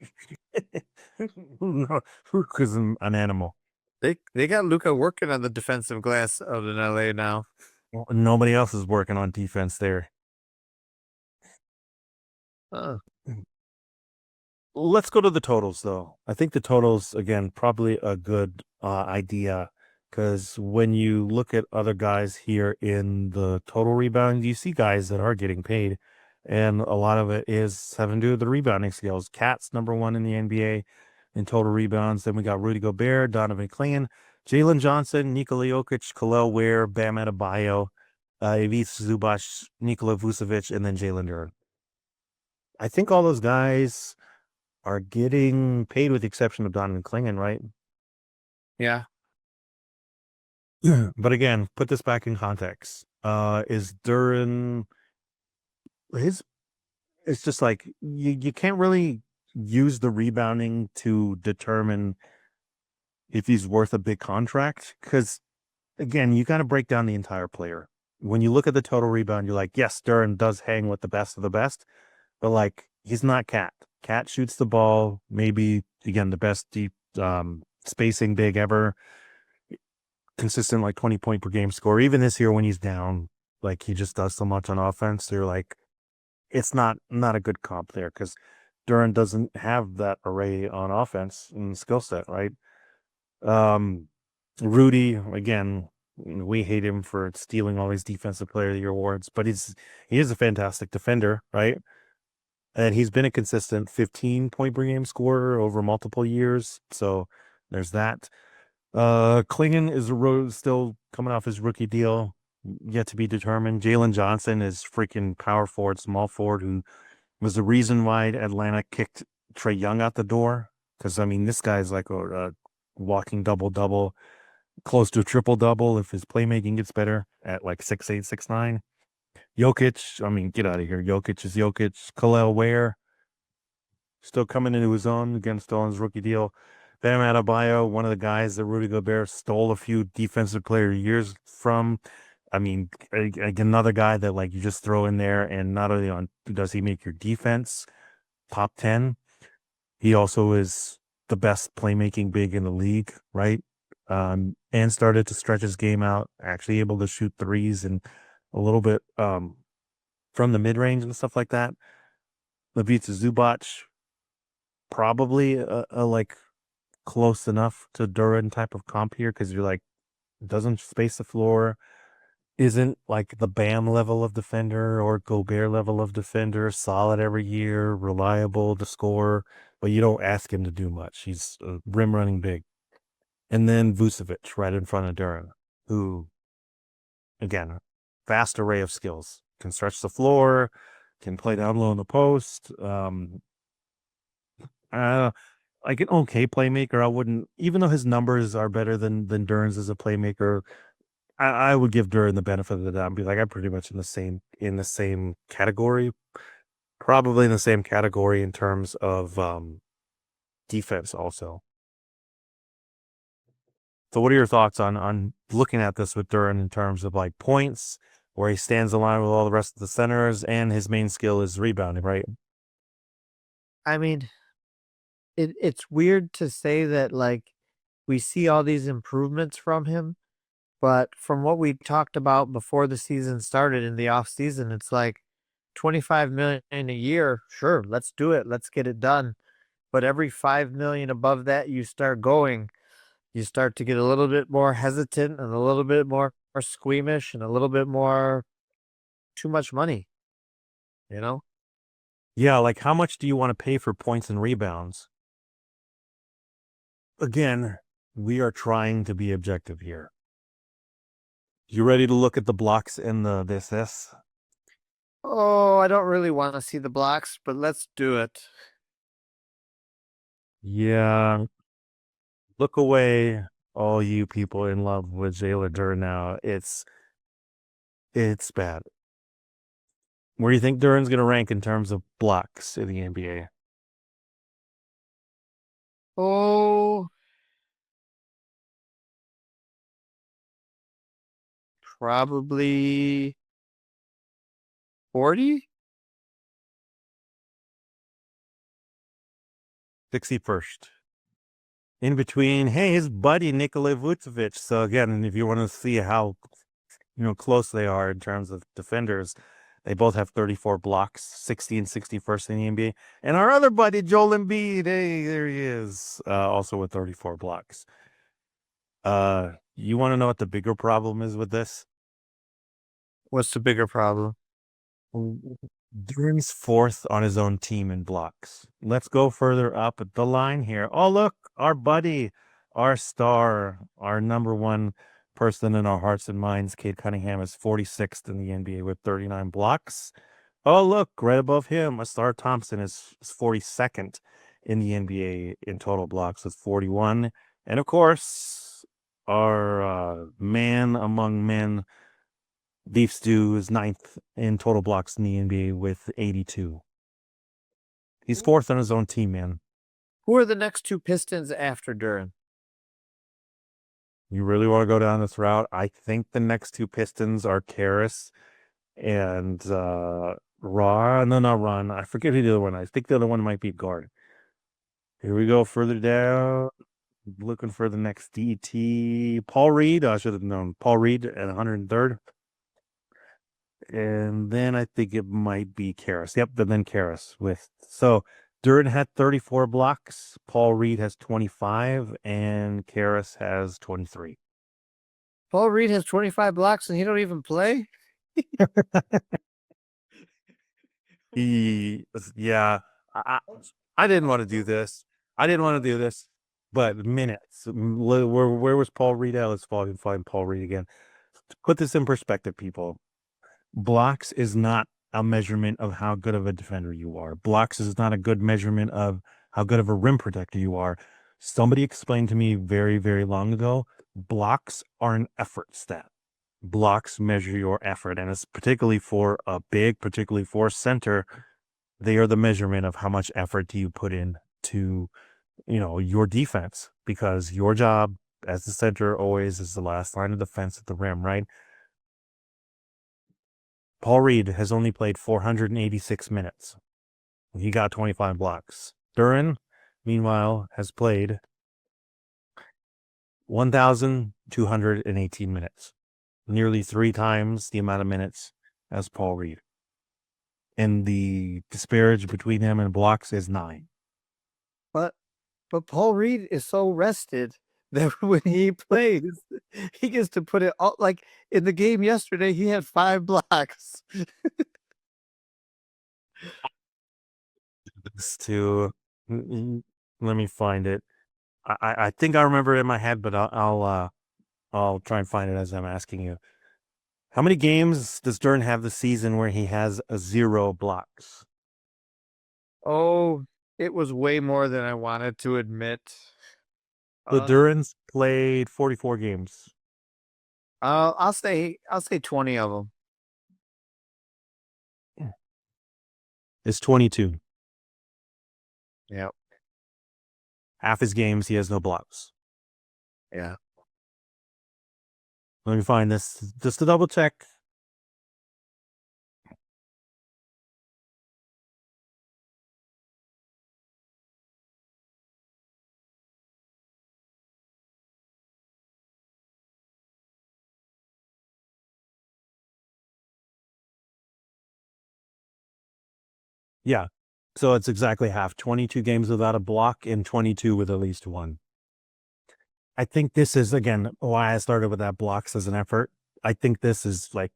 No, Luka's an animal. They got Luka working on the defensive glass out in LA now. Well, nobody else is working on defense there. Let's go to the totals, though. I think the totals, again, probably a good idea because when you look at other guys here in the total rebound, you see guys that are getting paid. And a lot of it is having to do with the rebounding skills. Cat's number 1 in the NBA in total rebounds. Then we got Rudy Gobert, Donovan Clingan, Jalen Johnson, Nikola Jokic, Khalil Ware, Bam Adebayo, Ivica Zubac, Nikola Vucevic, and then Jalen Duren. I think all those guys are getting paid with the exception of Donovan Clingan, right? Yeah. But again, put this back in context. Is Duren it's just like you can't really use the rebounding to determine if he's worth a big contract because again, you got to break down the entire player. When you look at the total rebound, you're like, yes, Duren does hang with the best of the best, but like he's not Cat. Cat shoots the ball, maybe again the best deep spacing big ever, consistent like 20-point per game score. Even this year when he's down, like he just does so much on offense. They're like, it's not a good comp there because Duren doesn't have that array on offense and skill set, right? Rudy, again, we hate him for stealing all these defensive player of the year awards, but he is a fantastic defender, right? And he's been a consistent 15-point per game scorer over multiple years. So there's that. Clingan is still coming off his rookie deal, yet to be determined. Jalen Johnson is freaking power forward, small forward, who was the reason why Atlanta kicked Trae Young out the door. Because I mean, this guy's like a walking double-double, close to a triple-double if his playmaking gets better at like 6'8", 6'9". Jokic, I mean, get out of here. Jokic is Jokic. Khalil Ware, still coming into his own, again, still on his rookie deal. Bam Adebayo, one of the guys that Rudy Gobert stole a few defensive player years from. I mean, another guy that like you just throw in there, and not only does he make your defense top 10, he also is the best playmaking big in the league, right? And started to stretch his game out, actually able to shoot threes and a little bit from the mid range and stuff like that. Ivica Zubac, probably a like close enough to Duren type of comp here because you're like doesn't space the floor, isn't like the Bam level of defender or Gobert level of defender, solid every year, reliable to score, but you don't ask him to do much. He's rim running big. And then Vucevic right in front of Duren, who again, vast array of skills. Can stretch the floor, can play down low in the post. Uh, like an okay playmaker. I wouldn't, even though his numbers are better than Duran's as a playmaker. I would give Duran the benefit of the doubt and be like, I'm pretty much in the same category, probably in the same category in terms of defense also. So what are your thoughts on looking at this with Duran in terms of like points, where he stands in line with all the rest of the centers, and his main skill is rebounding, right? I mean, it's weird to say that like we see all these improvements from him, but from what we talked about before the season started in the off season, it's like 25 million a year. Sure, let's do it. Let's get it done. But every 5 million above that you start to get a little bit more hesitant and a little bit more squeamish and a little bit more too much money, you know? Yeah, like how much do you want to pay for points and rebounds? Again, we are trying to be objective here. You ready to look at the blocks and the assists? Oh, I don't really want to see the blocks, but let's do it. Yeah, look away, all you people in love with Jalen Duran now. It's bad. Where do you think Duran's going to rank in terms of blocks in the NBA? Oh, probably 40? 61st. In between, hey, his buddy Nikola Vucevic. So again, and if you want to see how close they are in terms of defenders, they both have 34 blocks, 60 and 61st in the NBA. And our other buddy Joel Embiid, hey, there he is, also with 34 blocks. You want to know what the bigger problem is with this? What's the bigger problem? Duran's fourth on his own team in blocks. Let's go further up the line here. Oh, look, our buddy, our star, our number one person in our hearts and minds, Cade Cunningham, is 46th in the NBA with 39 blocks. Oh, look, right above him, Asar Thompson is 42nd in the NBA in total blocks with 41. And of course, our man among men, Beef Stew, is ninth in total blocks in the NBA with 82. He's fourth on his own team, man. Who are the next two Pistons after Duran? You really want to go down this route? I think the next two Pistons are Karras and Raw. No, not Ron. I forget who the other one. I think the other one might be guard. Here we go further down. Looking for the next DT. Paul Reed. I should have known. Paul Reed at 103rd. And then I think it might be Karras. Yep, but then Karras with so Duran had 34 blocks, Paul Reed has 25, and Karras has 23. Paul Reed has 25 blocks and he don't even play? Yeah, I, I didn't want to do this. I didn't want to do this, but minutes. Where was Paul Reed at? Let's find Paul Reed again. To put this in perspective, people. Blocks is not a measurement of how good of a defender you are. Blocks is not a good measurement of how good of a rim protector you are. Somebody explained to me very, very long ago, blocks are an effort stat. Blocks measure your effort, and it's particularly for a big, particularly for a center, they are the measurement of how much effort do you put in to, your defense, because your job as the center always is the last line of defense at the rim, right? Paul Reed has only played 486 minutes. He got 25 blocks. Duran, meanwhile, has played 1,218 minutes, nearly 3 times the amount of minutes as Paul Reed. And the disparage between him and blocks is 9. But Paul Reed is so rested that when he plays, he gets to put it all like in the game yesterday, he had 5 blocks. Let me find it. I think I remember it in my head, but I'll try and find it as I'm asking you. How many games does Duren have this season where he has a 0 blocks? Oh, it was way more than I wanted to admit. The Uh, Durans played 44 games. I'll say 20 of them. It's 22. Yeah, Half his games, he has no blocks. yeah. Let me find this just to double check. Yeah. So it's exactly half 22 games without a block and 22 with at least one. I think this is, again, why I started with that blocks as an effort. I think this is like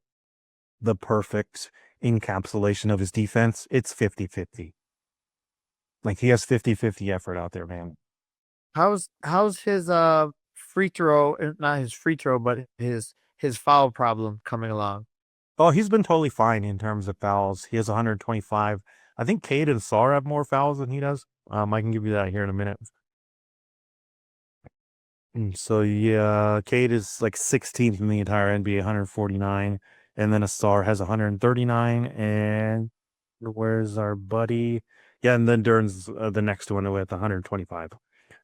the perfect encapsulation of his defense. It's 50-50. Like he has 50-50 effort out there, man. How's his free throw, not his free throw, but his foul problem coming along? Oh, he's been totally fine in terms of fouls. He has 125. I think Cade and Sar have more fouls than he does. I can give you that here in a minute. So yeah, Cade is like 16th in the entire NBA, 149, and then Asar has 139. And where's our buddy? Yeah, and then Duren's the next one with 125. So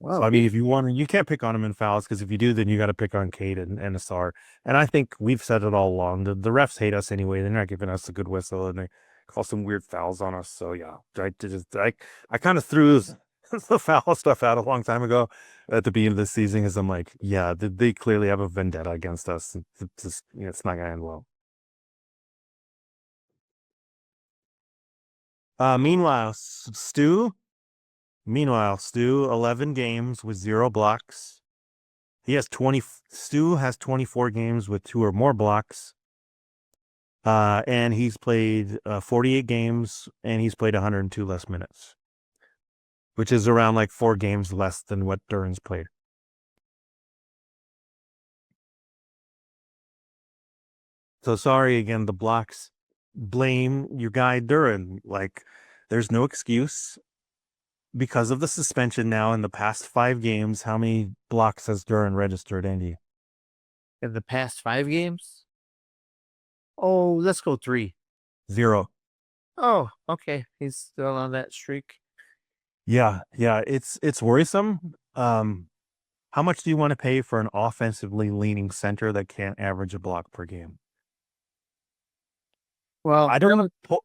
I Wow. mean, if you want to, you can't pick on him in fouls because if you do, then you got to pick on Cade and Asar. And I think we've said it all along. The refs hate us anyway. They're not giving us a good whistle, and they call some weird fouls on us. So yeah, I kind of threw the foul stuff out a long time ago at the beginning of the season, because I'm like, yeah, they clearly have a vendetta against us. It's just, it's not gonna end well. Meanwhile, Stu. Meanwhile, Stu, 11 games with 0 blocks. He has 20. Stu has 24 games with 2 or more blocks. And he's played 48 games, and he's played 102 less minutes, which is around like 4 games less than what Duren's played. So sorry again, the blocks. Blame your guy Duren. Like, there's no excuse because of the suspension now in the past 5 games. How many blocks has Duren registered, Andy? In the past 5 games? Oh, let's go 3. 0. Oh, okay. He's still on that streak. Yeah, it's worrisome. How much do you want to pay for an offensively leaning center that can't average a block per game? Well, I don't want to pull.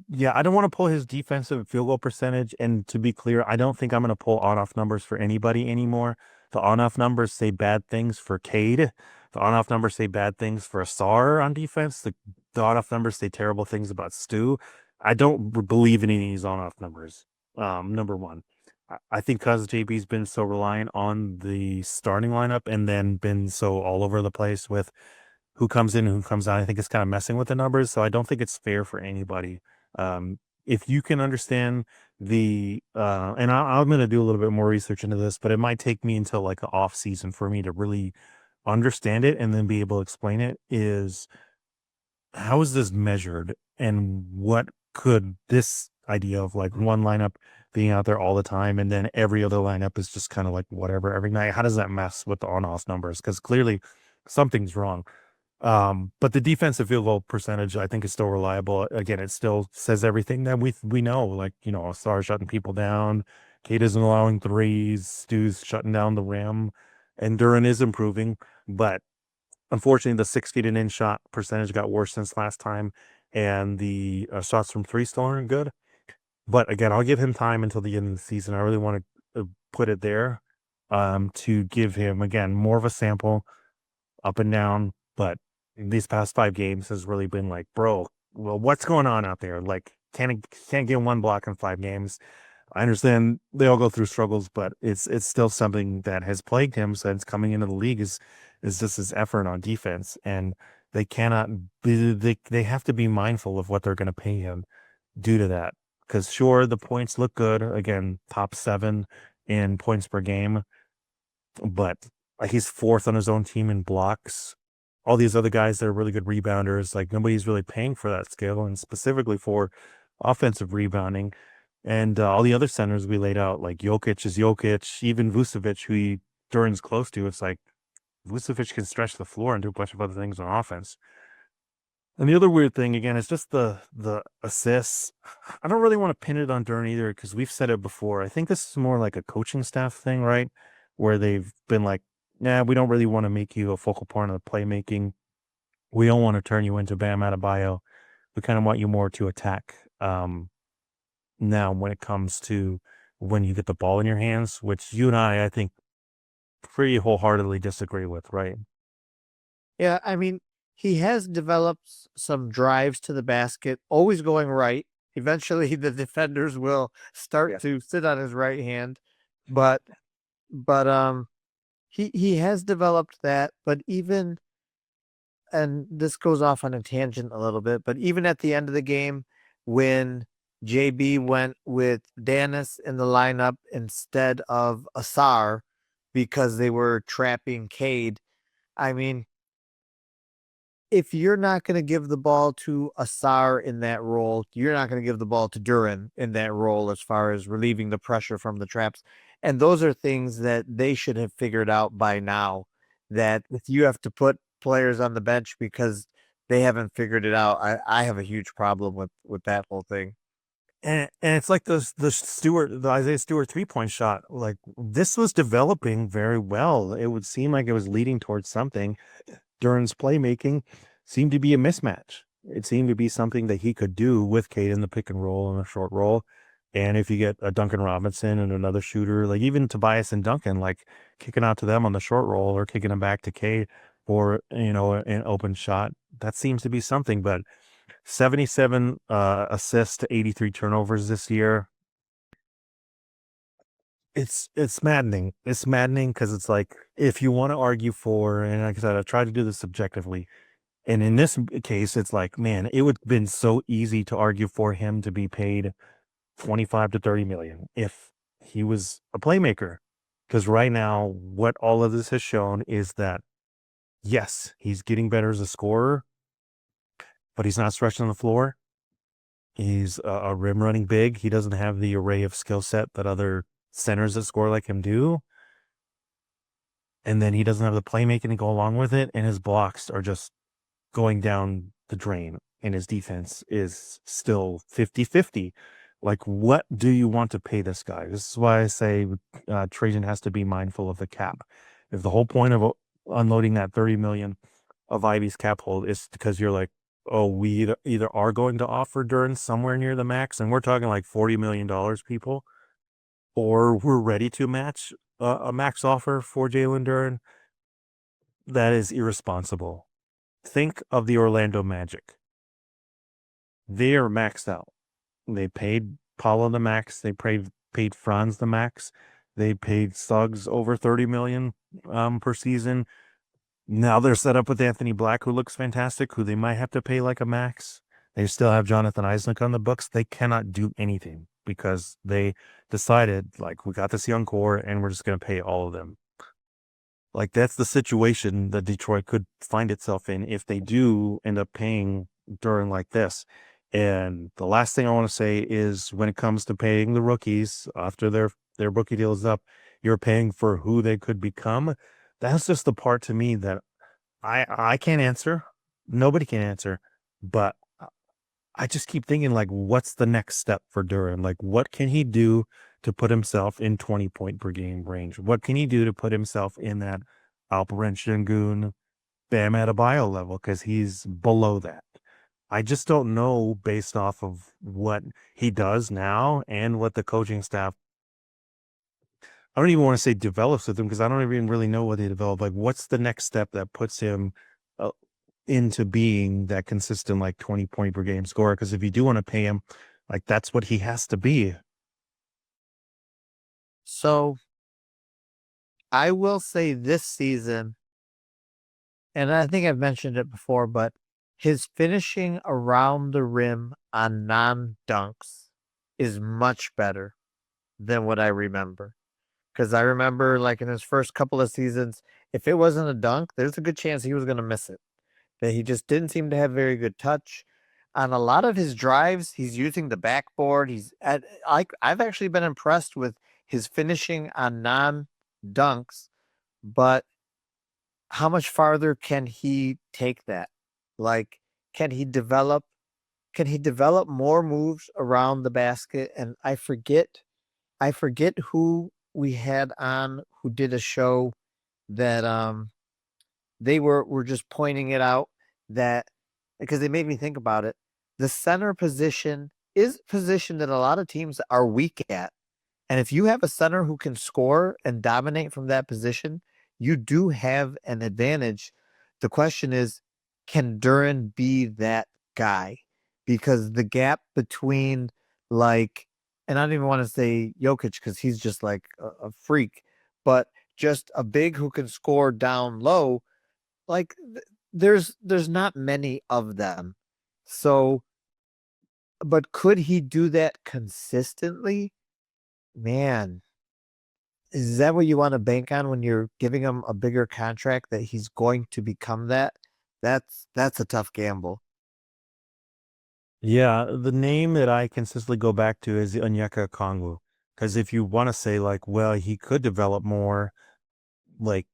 Yeah, I don't want to pull his defensive field goal percentage. And to be clear, I don't think I'm going to pull on-off numbers for anybody anymore. The on-off numbers say bad things for Cade. The on-off numbers say bad things for Asar on defense. The on-off numbers say terrible things about Stu. I don't believe in any of these on-off numbers. Number one. I think because JB's been so reliant on the starting lineup and then been so all over the place with who comes in and who comes out, I think it's kind of messing with the numbers. So I don't think it's fair for anybody. If you can understand and I'm going to do a little bit more research into this, but it might take me until like the off season for me to really understand it and then be able to explain it. Is how is this measured, and what could this idea of like one lineup being out there all the time and then every other lineup is just kind of like whatever every night? How does that mess with the on-off numbers? Because clearly something's wrong. But the defensive field goal percentage, I think, is still reliable. Again, it still says everything that we know. Like, Star shutting people down, Kate isn't allowing threes, Stu's shutting down the rim, and Duren is improving. But unfortunately, the 6 feet and in shot percentage got worse since last time, and the shots from three still aren't good. But again, I'll give him time until the end of the season. I really want to put it there, to give him again more of a sample up and down. But these past 5 games has really been like, bro, well, what's going on out there? Like, can't get one block in 5 games. I understand they all go through struggles, but it's still something that has plagued him since coming into the league is just his effort on defense. And they cannot be, they have to be mindful of what they're going to pay him due to that. Because sure, the points look good. Again, top 7 in points per game, but like he's 4th on his own team in blocks. all these other guys that are really good rebounders. Like nobody's really paying for that skill, and specifically for offensive rebounding. And all the other centers we laid out, like Jokic is Jokic, even Vucevic, who Duran's close to. It's like Vucevic can stretch the floor and do a bunch of other things on offense. And the other weird thing again is just the assists. I don't really want to pin it on Duran either because we've said it before. I think this is more like a coaching staff thing, right? Where they've been like, "Nah, we don't really want to make you a focal point of the playmaking. We don't want to turn you into Bam Adebayo. We kind of want you more to attack." Now, when it comes to when you get the ball in your hands, which you and I think, pretty wholeheartedly disagree with, right? Yeah, I mean, he has developed some drives to the basket, always going right. Eventually, the defenders will start Yeah. to sit on his right hand, but he has developed that. But even and this goes off on a tangent a little bit, but even at the end of the game, when JB went with Danis in the lineup instead of Asar because they were trapping Cade, I mean, if you're not going to give the ball to Asar in that role, you're not going to give the ball to Duran in that role as far as relieving the pressure from the traps. And those are things that they should have figured out by now. That if you have to put players on the bench because they haven't figured it out, I have a huge problem with that whole thing. And it's like the Isaiah Stewart 3-point shot. Like this was developing very well. It would seem like it was leading towards something. Duran's playmaking seemed to be a mismatch. It seemed to be something that he could do with Cade in the pick and roll and the short roll. And if you get a Duncan Robinson and another shooter, like even Tobias and Duncan, like kicking out to them on the short roll or kicking them back to Cade for, an open shot, that seems to be something. But 77 assists to 83 turnovers this year. It's maddening. It's maddening because it's like if you want to argue for, and like I said, I try to do this subjectively. And in this case, it's like, man, it would have been so easy to argue for him to be paid 25 to 30 million if he was a playmaker. Because right now, what all of this has shown is that yes, he's getting better as a scorer, but he's not stretching the floor. He's a rim running big. He doesn't have the array of skill set that other centers that score like him do. And then he doesn't have the playmaking to go along with it. And his blocks are just going down the drain. And his defense is still 50-50. Like, what do you want to pay this guy? This is why I say Trajan has to be mindful of the cap. If the whole point of unloading that 30 million of Ivy's cap hold is because you're like, oh, we either are going to offer Duran somewhere near the max, and we're talking like $40 million, people, or we're ready to match a max offer for Jalen Duran. That is irresponsible. Think of the Orlando Magic. They are maxed out. They paid Paulo the max. They paid Franz the max. They paid Suggs over 30 million per season. Now they're set up with Anthony Black, who looks fantastic, who they might have to pay like a max. They still have Jonathan Isaac on the books. They cannot do anything because they decided, like, we got this young core and we're just going to pay all of them. Like, that's the situation that Detroit could find itself in if they do end up paying Duran like this. And the last thing I want to say is when it comes to paying the rookies after their rookie deal is up, you're paying for who they could become. That's just the part to me that I can't answer. Nobody can answer. But I just keep thinking, like, what's the next step for Duran? Like, what can he do to put himself in 20-point per game range? What can he do to put himself in that Alperen Şengün, Bam Adebayo level? Because he's below that. I just don't know based off of what he does now and what the coaching staff, I don't even want to say develops with him because I don't even really know what they develop. Like, what's the next step that puts him uh, into being that consistent, like 20-point per game scorer? Because if you do want to pay him, like, that's what he has to be. So I will say this season, and I think I've mentioned it before, but his finishing around the rim on non-dunks is much better than what I remember. Because I remember, like, in his first couple of seasons, if it wasn't a dunk, there's a good chance he was going to miss it. that he just didn't seem to have very good touch. On a lot of his drives, he's using the backboard. I've actually been impressed with his finishing on non-dunks, but how much farther can he take that? Like, can he develop more moves around the basket? And I forget who we had on who did a show that they were just pointing it out that because they made me think about it. The center position is a position that a lot of teams are weak at. And if you have a center who can score and dominate from that position, you do have an advantage. The question is, can Duran be that guy? Because the gap between like, and I don't even want to say Jokic because he's just like a freak, but just a big who can score down low, like there's not many of them. So, but could he do that consistently? Man, is that what you want to bank on when you're giving him a bigger contract that he's going to become that? That's a tough gamble. Yeah, the name that I consistently go back to is the Onyeka Okongwu. Because if you want to say like, well, he could develop more, like,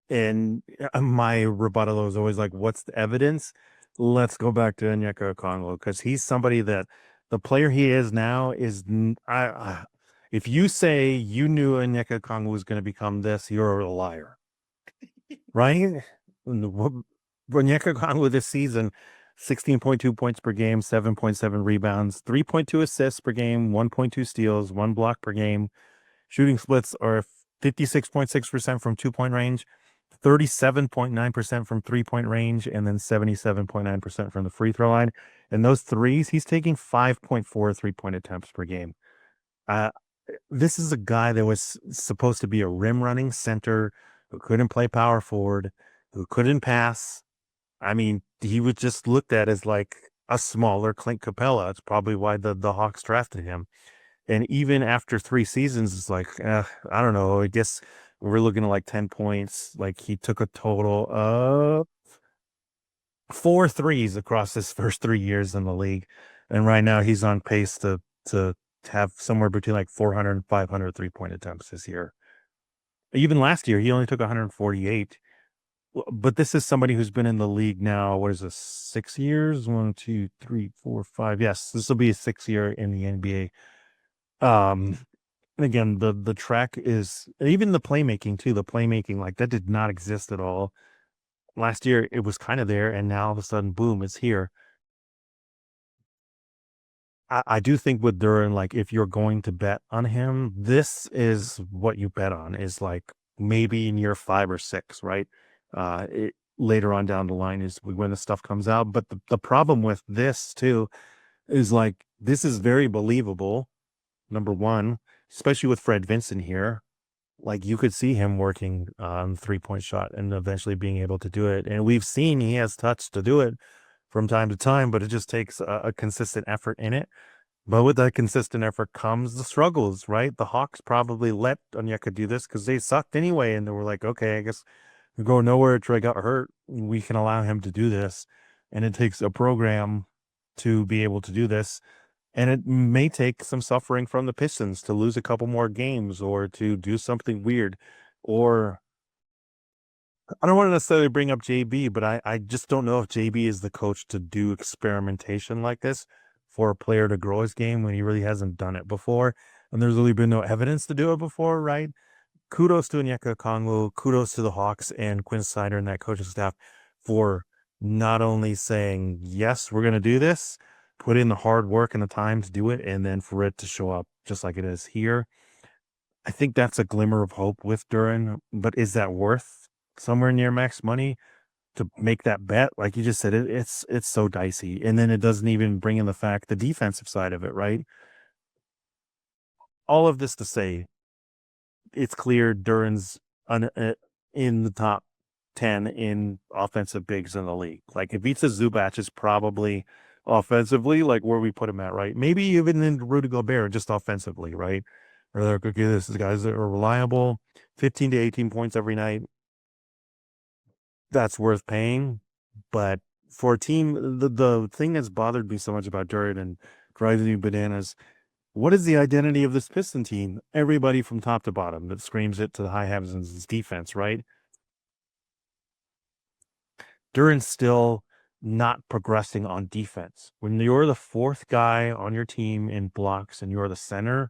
and my rebuttal is always like, what's the evidence? Let's go back to Onyeka Okongwu because he's somebody that the player he is now is. If you say you knew Onyeka Okongwu was going to become this, you're a liar, right? Onyeka Okongwu this season, 16.2 points per game, 7.7 rebounds, 3.2 assists per game, 1.2 steals, 1 block per game. Shooting splits are 56.6% from 2 point range, 37.9% from 3 point range, and then 77.9% from the free throw line. And those threes, he's taking 5.4 3 point attempts per game. Uh, this is a guy that was supposed to be a rim running center who couldn't play power forward, who couldn't pass. I mean, he was just looked at as like a smaller Clint Capella. It's probably why the Hawks drafted him. And even after 3 seasons, it's like, I don't know. I guess we're looking at like 10 points. Like he took a total of 4 threes across his first 3 years in the league. And right now he's on pace to have somewhere between like 400 and 500 3 point attempts this year. Even last year, he only took 148. But this is somebody who's been in the league now. What is this? 6 years? 1, 2, 3, 4, 5. Yes, this will be a 6 year in the NBA. And again, the track is even the playmaking too. The playmaking like that did not exist at all last year. It was kind of there, and now all of a sudden, boom, it's here. I do think with Duran, like if you're going to bet on him, this is what you bet on. Is like maybe in year 5 or 6, right? Later on down the line is when the stuff comes out. But the problem with this too is like this is very believable. Number one, especially with Fred Vincent here, like you could see him working on 3 point shot and eventually being able to do it. And we've seen he has touch to do it from time to time, but it just takes a consistent effort in it. But with that consistent effort comes the struggles, right? The Hawks probably let Onyeka do this because they sucked anyway, and they were like, okay, I guess we go nowhere. Trey got hurt. We can allow him to do this, and it takes a program to be able to do this. And it may take some suffering from the Pistons to lose a couple more games or to do something weird. Or I don't want to necessarily bring up JB, but I just don't know if JB is the coach to do experimentation like this for a player to grow his game when he really hasn't done it before. And there's really been no evidence to do it before, right? Kudos to Onyeka Okongwu, kudos to the Hawks and Quinn Snyder and that coaching staff for not only saying, yes, we're going to do this, put in the hard work and the time to do it, and then for it to show up just like it is here. I think that's a glimmer of hope with Duran, but is that worth somewhere near max money to make that bet? Like you just said, it's so dicey. And then it doesn't even bring in the defensive side of it, right? All of this to say, it's clear Duran's in the top 10 in offensive bigs in the league. Like Ivica Zubac is probably offensively like where we put him at, right? Maybe even in Rudy Gobert, just offensively, right? Or they're okay, this is guys that are reliable, 15 to 18 points every night. That's worth paying. But for a team, the thing that's bothered me so much about Duran and drives me bananas, what is the identity of this Piston team? Everybody from top to bottom that screams it to the high heavens is defense, right? Duran's still not progressing on defense. When you're the fourth guy on your team in blocks and you're the center,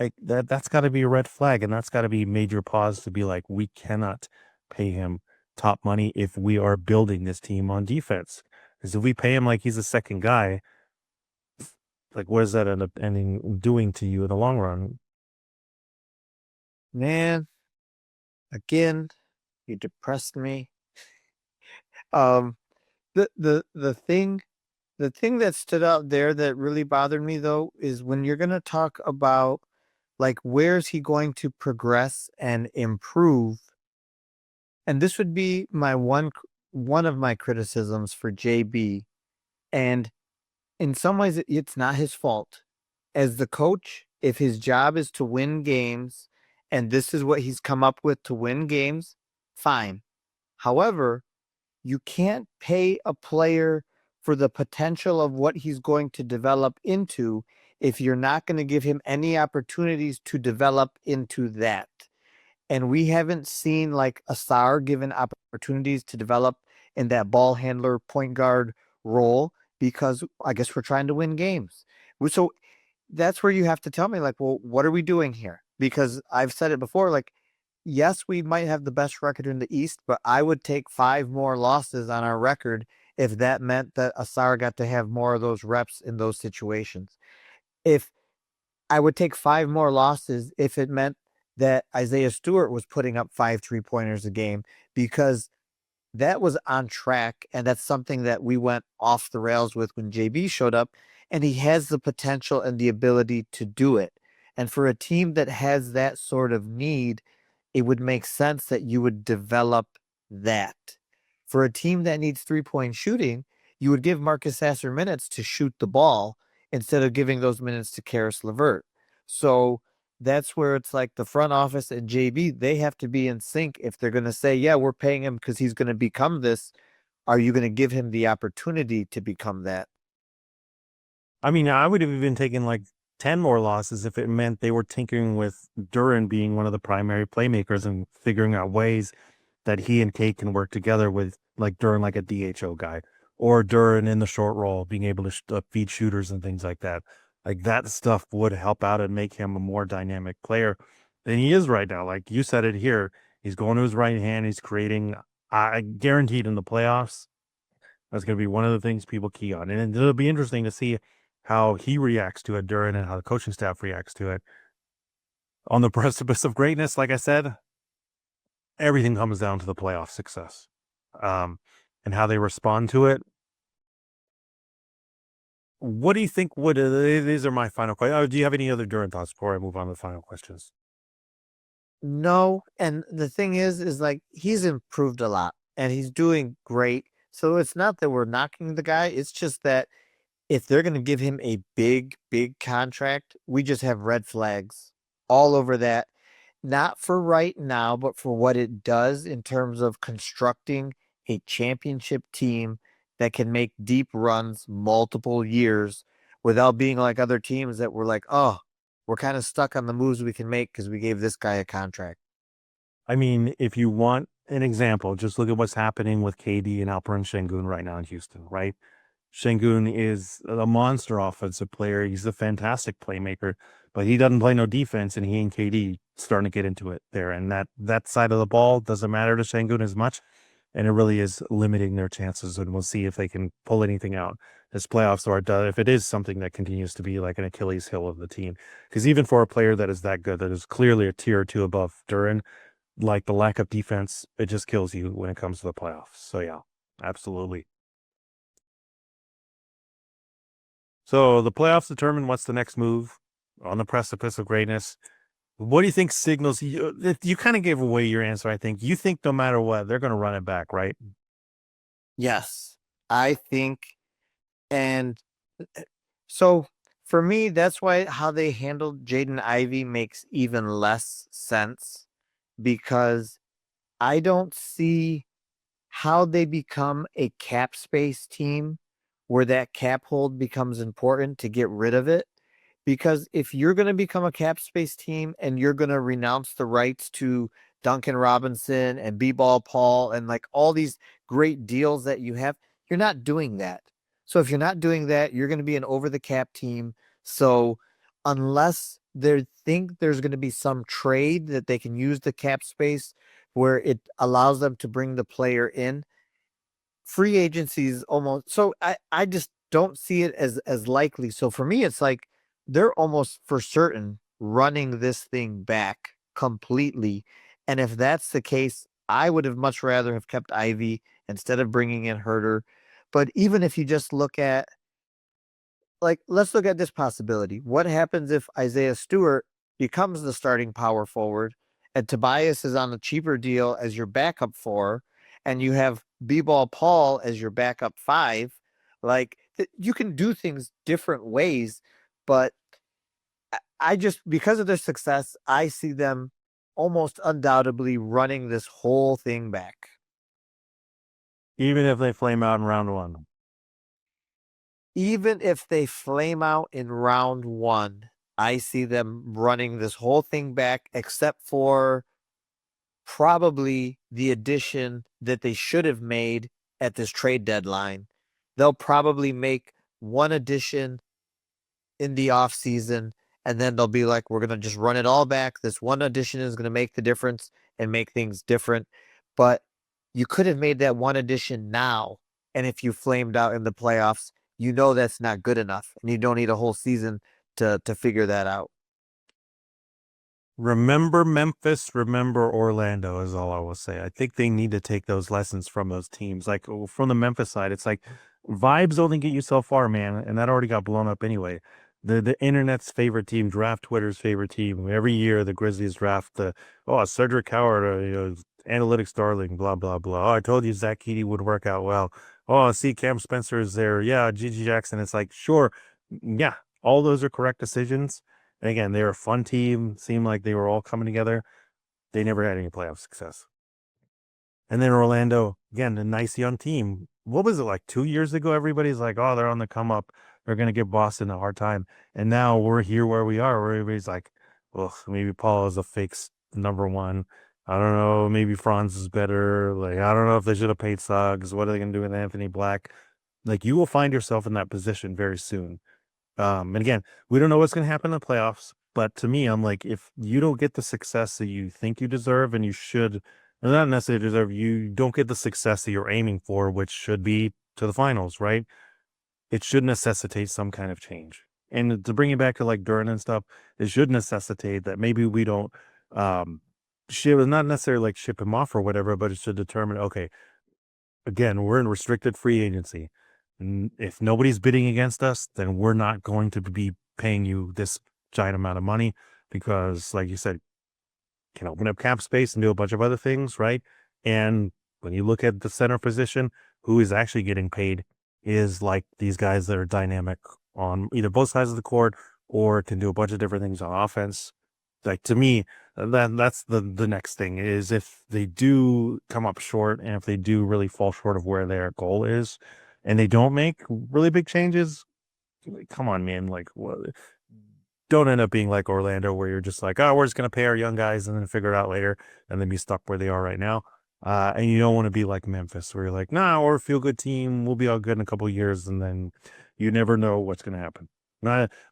like that's got to be a red flag, and that's got to be major pause to be like, we cannot pay him top money if we are building this team on defense. Because if we pay him like he's a second guy, like what does that end up ending doing to you in the long run? Man, again, you depressed me. Um, the thing that stood out there that really bothered me though is when you're gonna talk about like where's he going to progress and improve, and this would be my one of my criticisms for JB, and in some ways it's not his fault. As the coach, if his job is to win games and this is what he's come up with to win games, fine. However, you can't pay a player for the potential of what he's going to develop into if you're not going to give him any opportunities to develop into that. And we haven't seen like Asar given opportunities to develop in that ball handler point guard role because I guess we're trying to win games. So that's where you have to tell me, like, well, what are we doing here? Because I've said it before, like, yes, we might have the best record in the East, but I would take 5 more losses on our record if that meant that Asar got to have more of those reps in those situations. If I would take 5 more losses if it meant that Isaiah Stewart was putting up 5 3-pointers a game because that was on track. And that's something that we went off the rails with when JB showed up. And he has the potential and the ability to do it. And for a team that has that sort of need, it would make sense that you would develop that. For a team that needs 3-point shooting, you would give Marcus Sasser minutes to shoot the ball instead of giving those minutes to Karis LeVert. So that's where it's like the front office and JB, they have to be in sync if they're going to say, yeah, we're paying him because he's going to become this. Are you going to give him the opportunity to become that? I mean, I would have even taken like 10 more losses if it meant they were tinkering with Duran being one of the primary playmakers and figuring out ways that he and Kate can work together with like Duran, like a DHO guy, or Duran in the short roll, being able to feed shooters and things like that. Like that stuff would help out and make him a more dynamic player than he is right now. Like you said it here, he's going to his right hand. He's creating, I guaranteed in the playoffs. That's going to be one of the things people key on. And it'll be interesting to see how he reacts to it Duran and how the coaching staff reacts to it. On the precipice of greatness, like I said, everything comes down to the playoff success, and how they respond to it. What do you think would these are my final questions. Do you have any other Duran thoughts before I move on to the final questions? No. And the thing is like he's improved a lot and he's doing great. So it's not that we're knocking the guy. It's just that if they're going to give him a big, big contract, we just have red flags all over that. Not for right now, but for what it does in terms of constructing a championship team that can make deep runs multiple years without being like other teams that were like, oh, we're kind of stuck on the moves we can make because we gave this guy a contract. I mean, if you want an example, just look at what's happening with KD and Alperen Şengün right now in Houston, right? Şengün is a monster offensive player. He's a fantastic playmaker, but he doesn't play no defense, and he and KD starting to get into it there. And that side of the ball doesn't matter to Şengün as much, and it really is limiting their chances. And we'll see if they can pull anything out as playoffs, or if it is something that continues to be like an Achilles heel of the team. Because even for a player that is that good, that is clearly a tier or two above Duran, like the lack of defense, it just kills you when it comes to the playoffs. So yeah, absolutely. So the playoffs determine what's the next move on the precipice of greatness. What do you think signals you kind of gave away your answer? I think you think no matter what, they're going to run it back, right? Yes, I think. And so for me, that's why how they handled Jaden Ivey makes even less sense because I don't see how they become a cap space team where that cap hold becomes important to get rid of it. Because if you're going to become a cap space team and you're going to renounce the rights to Duncan Robinson and B-Ball Paul and like all these great deals that you have, you're not doing that. So if you're not doing that, you're going to be an over the cap team. So unless they think there's going to be some trade that they can use the cap space where it allows them to bring the player in, free agency is almost so I just don't see it as likely. So for me, it's like they're almost for certain running this thing back completely. And if that's the case, I would have much rather have kept Ivy instead of bringing in Herter. But even if you just look at like let's look at this possibility. What happens if Isaiah Stewart becomes the starting power forward and Tobias is on a cheaper deal as your backup four and you have B-Ball Paul as your backup five? Like you can do things different ways, but I just because of their success, I see them almost undoubtedly running this whole thing back. Even if they flame out in round one. Even if they flame out in round one, I see them running this whole thing back, except for probably the addition that they should have made at this trade deadline. They'll probably make one addition in the off season, and then they'll be like, we're going to just run it all back. This one addition is going to make the difference and make things different. But you could have made that one addition now. And if you flamed out in the playoffs, you know that's not good enough. And you don't need a whole season to figure that out. Remember Memphis, remember Orlando is all I will say. I think they need to take those lessons from those teams. Like from the Memphis side, it's like vibes only get you so far, man, and that already got blown up anyway. The internet's favorite team, draft Twitter's favorite team. Every year the Grizzlies draft the Cedric Howard, analytics darling, blah blah blah. Oh, I told you Zach Keedy would work out well. Oh, see Cam Spencer is there. Yeah, Gigi Jackson. It's like sure, yeah, all those are correct decisions. And again, they were a fun team. Seemed like they were all coming together. They never had any playoff success. And then Orlando, again, a nice young team. What was it like 2 years ago? Everybody's like, oh, they're on the come up. They're going to give Boston a hard time. And now we're here where we are, where everybody's like, well, maybe Paul is a fake number one. I don't know. Maybe Franz is better. Like, I don't know if they should have paid Suggs. What are they going to do with Anthony Black? Like, you will find yourself in that position very soon. And again, we don't know what's going to happen in the playoffs, but to me, I'm like, if you don't get the success that you think you deserve and you should, or not necessarily deserve, you don't get the success that you're aiming for, which should be to the finals, right? It should necessitate some kind of change. And to bring it back to like Duran and stuff, it should necessitate that maybe we don't, ship, not necessarily like ship him off or whatever, but it should determine, okay, again, we're in restricted free agency. If nobody's bidding against us, then we're not going to be paying you this giant amount of money because, like you said, can open up cap space and do a bunch of other things, right? And when you look at the center position, who is actually getting paid is like these guys that are dynamic on either both sides of the court or can do a bunch of different things on offense. Like to me, that's the next thing is if they do come up short and if they do really fall short of where their goal is and they don't make really big changes, like, come on, man, like what, don't end up being like Orlando where you're just like, oh, we're just going to pay our young guys and then figure it out later and then be stuck where they are right now. And you don't want to be like Memphis where you're like, nah, we're a feel good team. We'll be all good in a couple of years. And then you never know what's going to happen.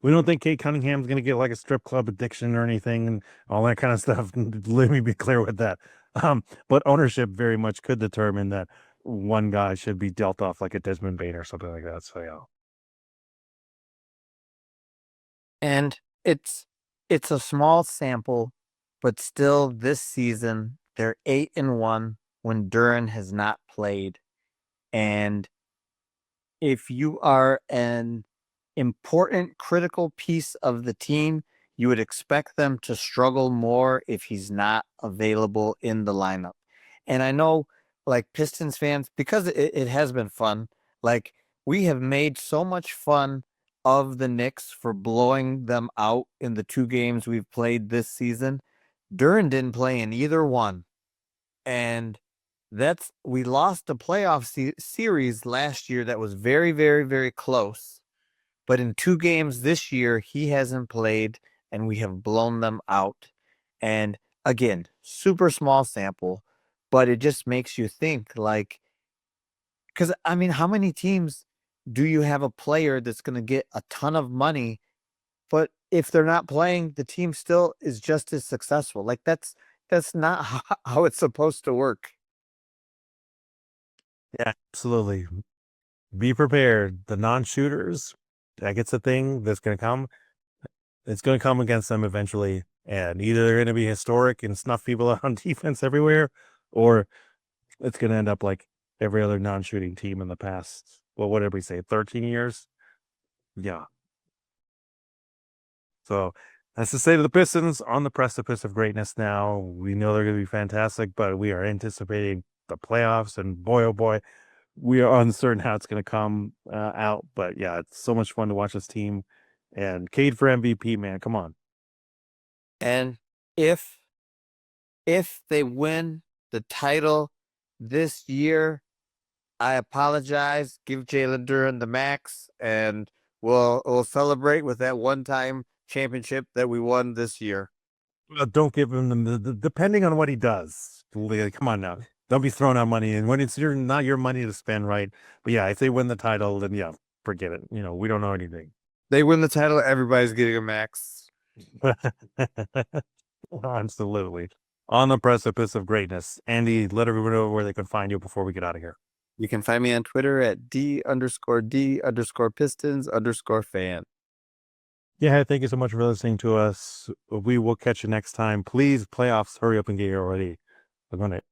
We don't think Kate Cunningham's going to get like a strip club addiction or anything and all that kind of stuff. Let me be clear with that. But ownership very much could determine that one guy should be dealt off like a Desmond Bain or something like that. So, yeah. And it's a small sample, but still this season they're 8-1 when Duran has not played. And if you are an important critical piece of the team, you would expect them to struggle more if he's not available in the lineup. And I know like Pistons fans, because it has been fun, like we have made so much fun of the Knicks for blowing them out in the 2 games we've played this season. Duran didn't play in either one. And we lost a playoff series last year that was very, very, very close. But in 2 games this year, he hasn't played, and we have blown them out. And again, super small sample, but it just makes you think, like, because I mean, how many teams do you have a player that's going to get a ton of money, but if they're not playing, the team still is just as successful? Like, that's not how it's supposed to work. Yeah, absolutely. Be prepared. The non-shooters, that gets a thing that's going to come. It's going to come against them eventually. And either they're going to be historic and snuff people out on defense everywhere, or it's going to end up like every other non-shooting team in the past, well, what did we say, 13 years? Yeah. So that's the state of the Pistons, on the precipice of greatness now. We know they're going to be fantastic, but we are anticipating the playoffs, and boy, oh boy, we are uncertain how it's going to come out. But yeah, it's so much fun to watch this team. And Cade for MVP, man, come on. And if they win the title this year, I apologize. Give Jalen Duren the max, and we'll celebrate with that one-time championship that we won this year. Don't give him depending on what he does. Like, come on now. Don't be throwing out money. And when it's not your money to spend, right? But yeah, if they win the title, then yeah, forget it. We don't know anything. They win the title, everybody's getting a max. Absolutely. On the precipice of greatness. Andy, let everyone know where they can find you before we get out of here. You can find me on Twitter at D_D_Pistons_fan. Yeah, thank you so much for listening to us. We will catch you next time. Please, playoffs, hurry up and get here already. We're going to